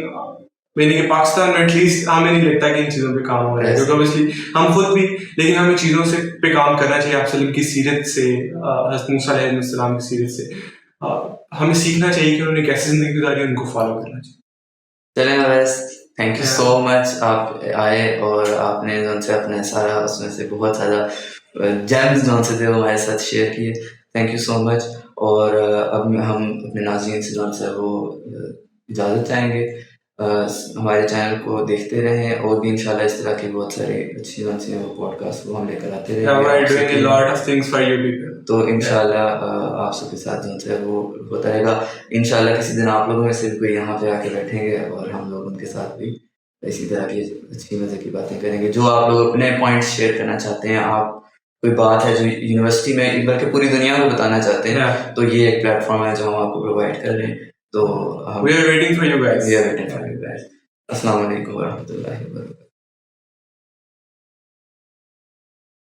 یعنی کہ پاکستان میں ایٹ لیسٹ ہمیں نہیں لگتا کہ ان چیزوں پہ کام ہو رہا ہے، کیونکہ اوبیسلی ہم خود بھی، لیکن ہمیں چیزوں سے پہ کام کرنا چاہیے. آپ وسلم کی سیرت سے، حضرت موسیٰ علیہ السلام کی سیرت سے ہمیں سیکھنا چاہیے کہ انہوں نے کیسے زندگی گزاری، ان کو فالو کرنا چاہیے.
چلیں اویس، تھینک یو سو مچ، آپ آئے اور آپ نے جو سے اپنا سارا اس میں سے بہت زیادہ جیمز جو سے تھے وہ ہمارے ساتھ شیئر کیے. تھینک یو سو مچ. اور اب ہم اپنے ناظرین سے جو ہے وہ اجازت چاہیں گے. ہمارے چینل کو دیکھتے رہیں، اور بھی انشاءاللہ اس طرح کی بہت سارے اچھی پوڈ کاسٹ وہ ہم لے کر آتے رہیں. تو انشاءاللہ آپ سب کے ساتھ جو ہے وہ ہوتا رہے گا. انشاءاللہ کسی دن آپ لوگوں میں سے کوئی یہاں پہ آ کے بیٹھیں گے اور ہم لوگ ان کے ساتھ بھی اسی طرح کی اچھی مزے کی باتیں کریں گے. جو آپ لوگ اپنے پوائنٹس شیئر کرنا چاہتے ہیں، آپ کوئی بات ہے جو یونیورسٹی میں بلکہ پوری دنیا کو بتانا چاہتے ہیں، تو یہ ایک پلیٹ فارم ہے جو ہم آپ کو پرووائڈ کر رہے ہیں. تو
we are waiting for you guys.
we are waiting for you guys. السلام علیکم ورحمۃ اللہ وبرکاتہ.